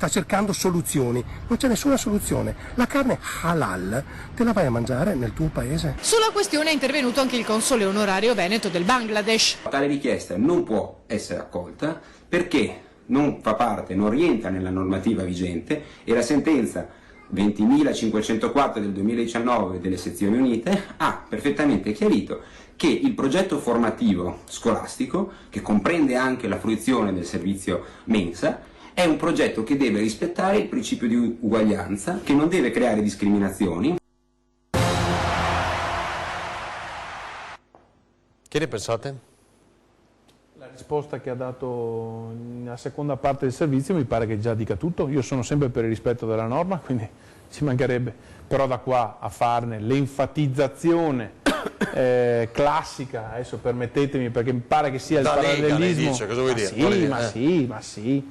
cercando soluzioni. Non c'è nessuna soluzione. La carne halal te la vai a mangiare nel tuo paese? Sulla questione è intervenuto anche il console onorario veneto del Bangladesh. Tale richiesta non può essere accolta perché non fa parte, non rientra nella normativa vigente e la sentenza 20.504 del 2019 delle sezioni unite ha perfettamente chiarito che il progetto formativo scolastico, che comprende anche la fruizione del servizio mensa, è un progetto che deve rispettare il principio di uguaglianza, che non deve creare discriminazioni. Che ne pensate? La risposta che ha dato nella seconda parte del servizio mi pare che già dica tutto. Io sono sempre per il rispetto della norma, quindi ci mancherebbe, però da qua a farne l'enfatizzazione classica, adesso permettetemi perché mi pare che sia il parallelismo. Dice, cosa vuoi dire? Sì.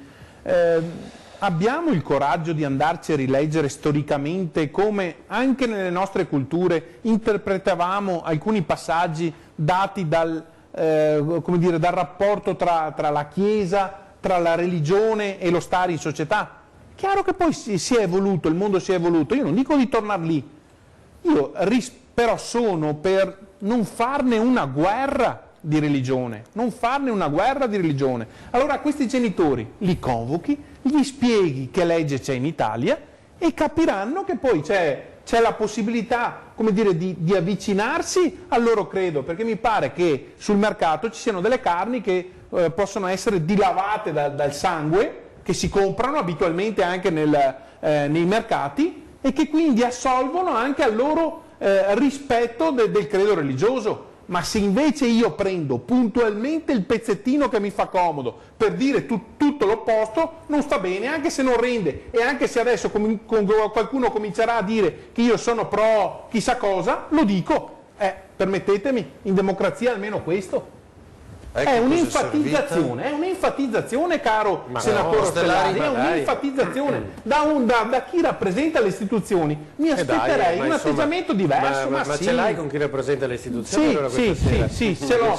Abbiamo il coraggio di andarci a rileggere storicamente come anche nelle nostre culture interpretavamo alcuni passaggi dati dal rapporto tra la Chiesa, tra la religione e lo stare in società. Chiaro che poi si è evoluto, il mondo si è evoluto, io non dico di tornare lì, io però sono per non farne una guerra di religione, Allora questi genitori li convochi, gli spieghi che legge c'è in Italia e capiranno che poi c'è la possibilità, come dire, di avvicinarsi al loro credo, perché mi pare che sul mercato ci siano delle carni che possono essere dilavate dal sangue, che si comprano abitualmente anche nei mercati e che quindi assolvono anche al loro rispetto del credo religioso. Ma se invece io prendo puntualmente il pezzettino che mi fa comodo per dire tutto l'opposto, non sta bene, anche se non rende, e anche se adesso qualcuno comincerà a dire che io sono pro chissà cosa, lo dico. Permettetemi, in democrazia almeno questo. Ecco, è un'enfatizzazione, caro senatore Ostellari, è un'enfatizzazione da chi rappresenta le istituzioni. Mi aspetterei un atteggiamento diverso. Ma ce l'hai con chi rappresenta le istituzioni? Sì, ce l'ho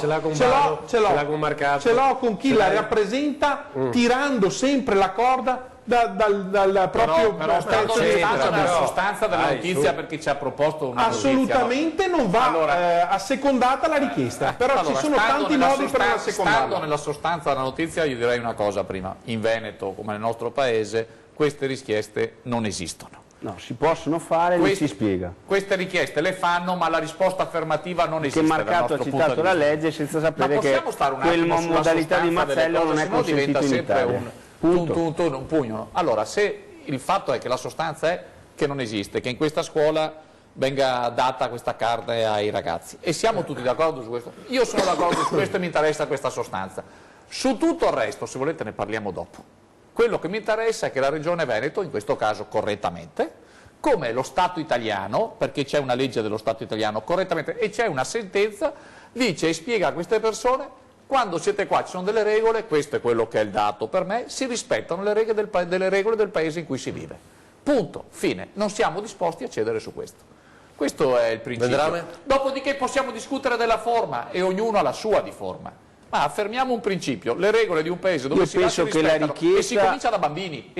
con chi la rappresenta, tirando sempre la corda dal proprio però nella sostanza della notizia, perché ci ha proposto una assolutamente notizia, non va assecondata la richiesta, però ci sono tanti modi per assecondarla. Stando nella sostanza della notizia, io direi una cosa prima: in Veneto come nel nostro paese queste richieste non esistono. No, si possono fare, non si spiega. Queste richieste le fanno, ma la risposta affermativa non esiste. Che Marcato ha citato la legge senza sapere che quella modalità di macello non è consentita in Italia. Un pugno. Allora, se il fatto è che la sostanza è che non esiste, che in questa scuola venga data questa carne ai ragazzi, e siamo tutti d'accordo su questo, io sono d'accordo su questo e mi interessa questa sostanza. Su tutto il resto, se volete, ne parliamo dopo. Quello che mi interessa è che la Regione Veneto, in questo caso correttamente, come lo Stato italiano, perché c'è una legge dello Stato italiano correttamente e c'è una sentenza, dice e spiega a queste persone: quando siete qua ci sono delle regole, questo è quello che è il dato per me, si rispettano le regole del paese in cui si vive. Punto, fine. Non siamo disposti a cedere su questo. Questo è il principio. Dopodiché possiamo discutere della forma e ognuno ha la sua di forma. Ma affermiamo un principio, le regole di un paese dove si rispettano e si comincia da bambini.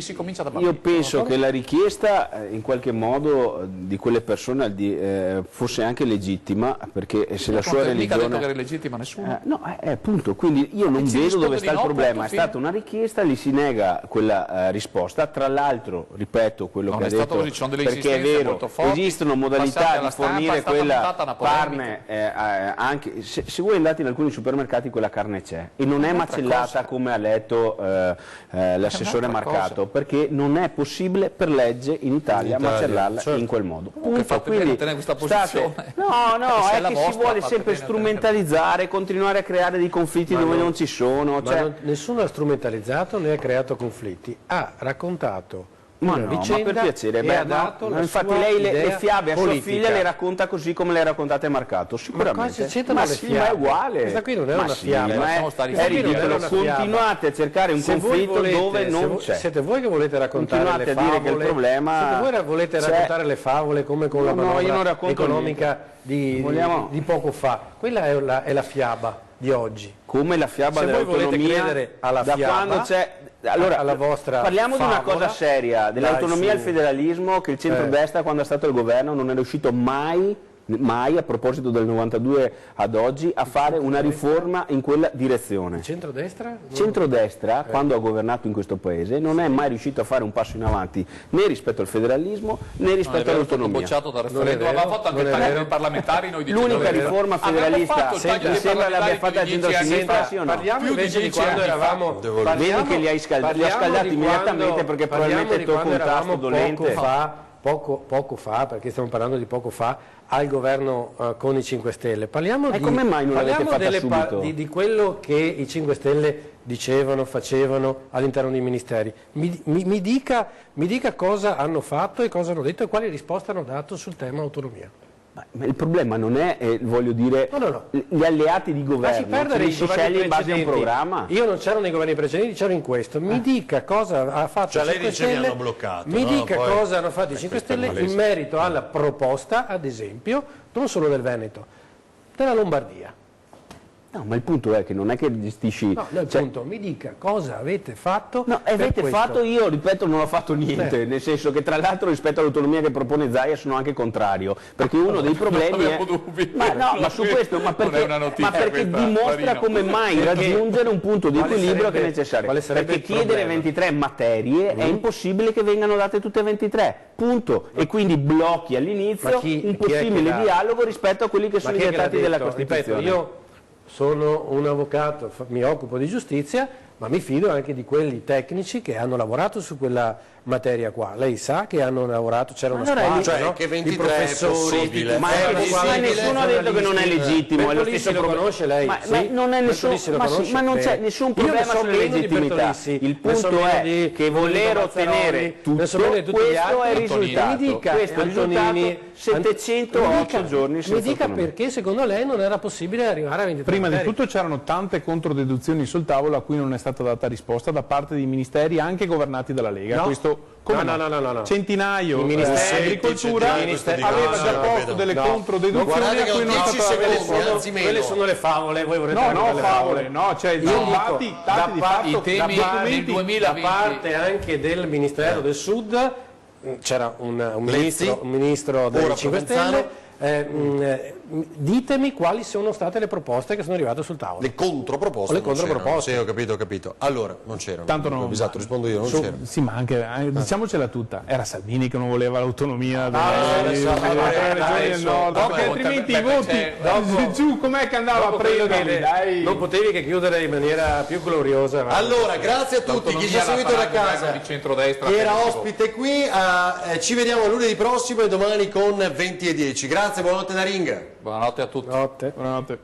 Io penso che la richiesta in qualche modo di quelle persone fosse anche legittima, perché se la sua religione... Mica ha detto che era legittima nessuno. No, appunto, quindi io non vedo dove sta il problema, è stata una richiesta, gli si nega quella risposta, tra l'altro, ripeto quello che ha detto, perché è vero, esistono modalità di fornire quella carne, anche se voi andate in alcuni supermercati quella carne c'è e non è macellata come ha letto l'assessore Marcato, perché non è possibile per legge in Italia macellarla in quel modo. Punto. Quindi questa posizione. No, è che si vuole sempre strumentalizzare, continuare a creare dei conflitti dove non ci sono. Nessuno ha strumentalizzato né ha creato conflitti, ha raccontato ma per piacere, infatti lei le fiabe a sua figlia le racconta così come le ha raccontate Marcato, sicuramente. Ma è uguale. Questa qui non è una fiaba, è ridicolo. Continuate a cercare un conflitto dove non c'è. Siete voi che volete raccontare le favole, a dire che il problema siete voi che volete raccontare le favole come con la manovra economica di poco fa. Quella è la fiaba di oggi. Come la fiaba dell'autonomia, volete credere alla fiaba, quando c'è... Allora, alla vostra parliamo favola, di una cosa seria, dell'autonomia e il federalismo, che il centrodestra quando è stato al governo non è riuscito mai, a proposito del 92 ad oggi, a fare una riforma in quella direzione. Centrodestra? Centrodestra, quando ha governato in questo paese, non è mai riuscito a fare un passo in avanti né rispetto al federalismo né rispetto all'autonomia. Bocciato dal referendum, aveva fatto anche il taglio dei parlamentari. L'unica riforma federalista sembra l'abbia fatta il centro-sinistra, sì o no? Parliamo invece di quando eravamo... Vedi che li ha scaldati immediatamente, perché probabilmente tocca un tasto dolente. Poco fa, perché stiamo parlando di poco fa, al governo con i 5 Stelle. Parliamo come mai non l'avete fatta subito? Di quello che i 5 Stelle dicevano, facevano all'interno dei ministeri. Mi dica cosa hanno fatto e cosa hanno detto e quali risposte hanno dato sul tema autonomia. Ma il problema non è, voglio dire, gli alleati di governo, si sceglie in base a un programma. Io non c'ero nei governi precedenti, c'ero in questo. Mi dica cosa ha fatto i 5 Stelle, mi dica cosa hanno fatto i 5 Stelle in merito alla proposta, ad esempio, non solo del Veneto, della Lombardia. No, ma il punto è che non è che gestisci... No, il punto, mi dica cosa avete fatto. No, avete fatto, io ripeto non ho fatto niente, nel senso che tra l'altro rispetto all'autonomia che propone Zaia sono anche contrario, perché uno dei problemi è... Ma su questo, perché dimostra come mai raggiungere un punto di equilibrio che è necessario. Perché chiedere 23 materie è impossibile che vengano date tutte 23, punto. E quindi blocchi all'inizio un possibile dialogo rispetto a quelli che sono i dettati della Costituzione. Io sono un avvocato, mi occupo di giustizia, ma mi fido anche di quelli tecnici che hanno lavorato su quella materia qua. Lei sa che hanno lavorato, c'era una squadra che 23 di professori, ma nessuno ha detto che non è legittimo, è lo stesso lo conosce lei? Ma non non c'è nessun problema sulla legittimità. Il punto è che voler ottenere tutto, questo è il risultato. Questo è il risultato, 708 giorni. Mi dica perché secondo lei non era possibile arrivare a 23 Prima di tutto c'erano tante controdeduzioni sul tavolo a cui non è stata data risposta da parte di ministeri anche governati dalla Lega. Questo no. Centinaio, agricoltura aveva già posto delle controdeduzioni a cui non è stata risposta. Quelle sono le favole, voi vorrete favole, c'è dati di fatto, da parte anche del Ministero del Sud, c'era un ministro dei 5 Stelle. Ditemi quali sono state le proposte che sono arrivate sul tavolo. Le controproposte. Sì, ho capito. Allora, non c'erano. Tanto non. Esatto, rispondo io, non c'erano. Sì, ma anche, diciamocela tutta, era Salvini che non voleva l'autonomia delle nord, perché altrimenti i voti giù, com'è che andava a prendere? Non potevi che chiudere in maniera più gloriosa. Allora, grazie a tutti chi ci ha seguito da casa, chi era ospite qui, ci vediamo lunedì prossimo e domani con 20:10. Grazie, buonanotte da Ring. Buonanotte a tutti. Buonanotte.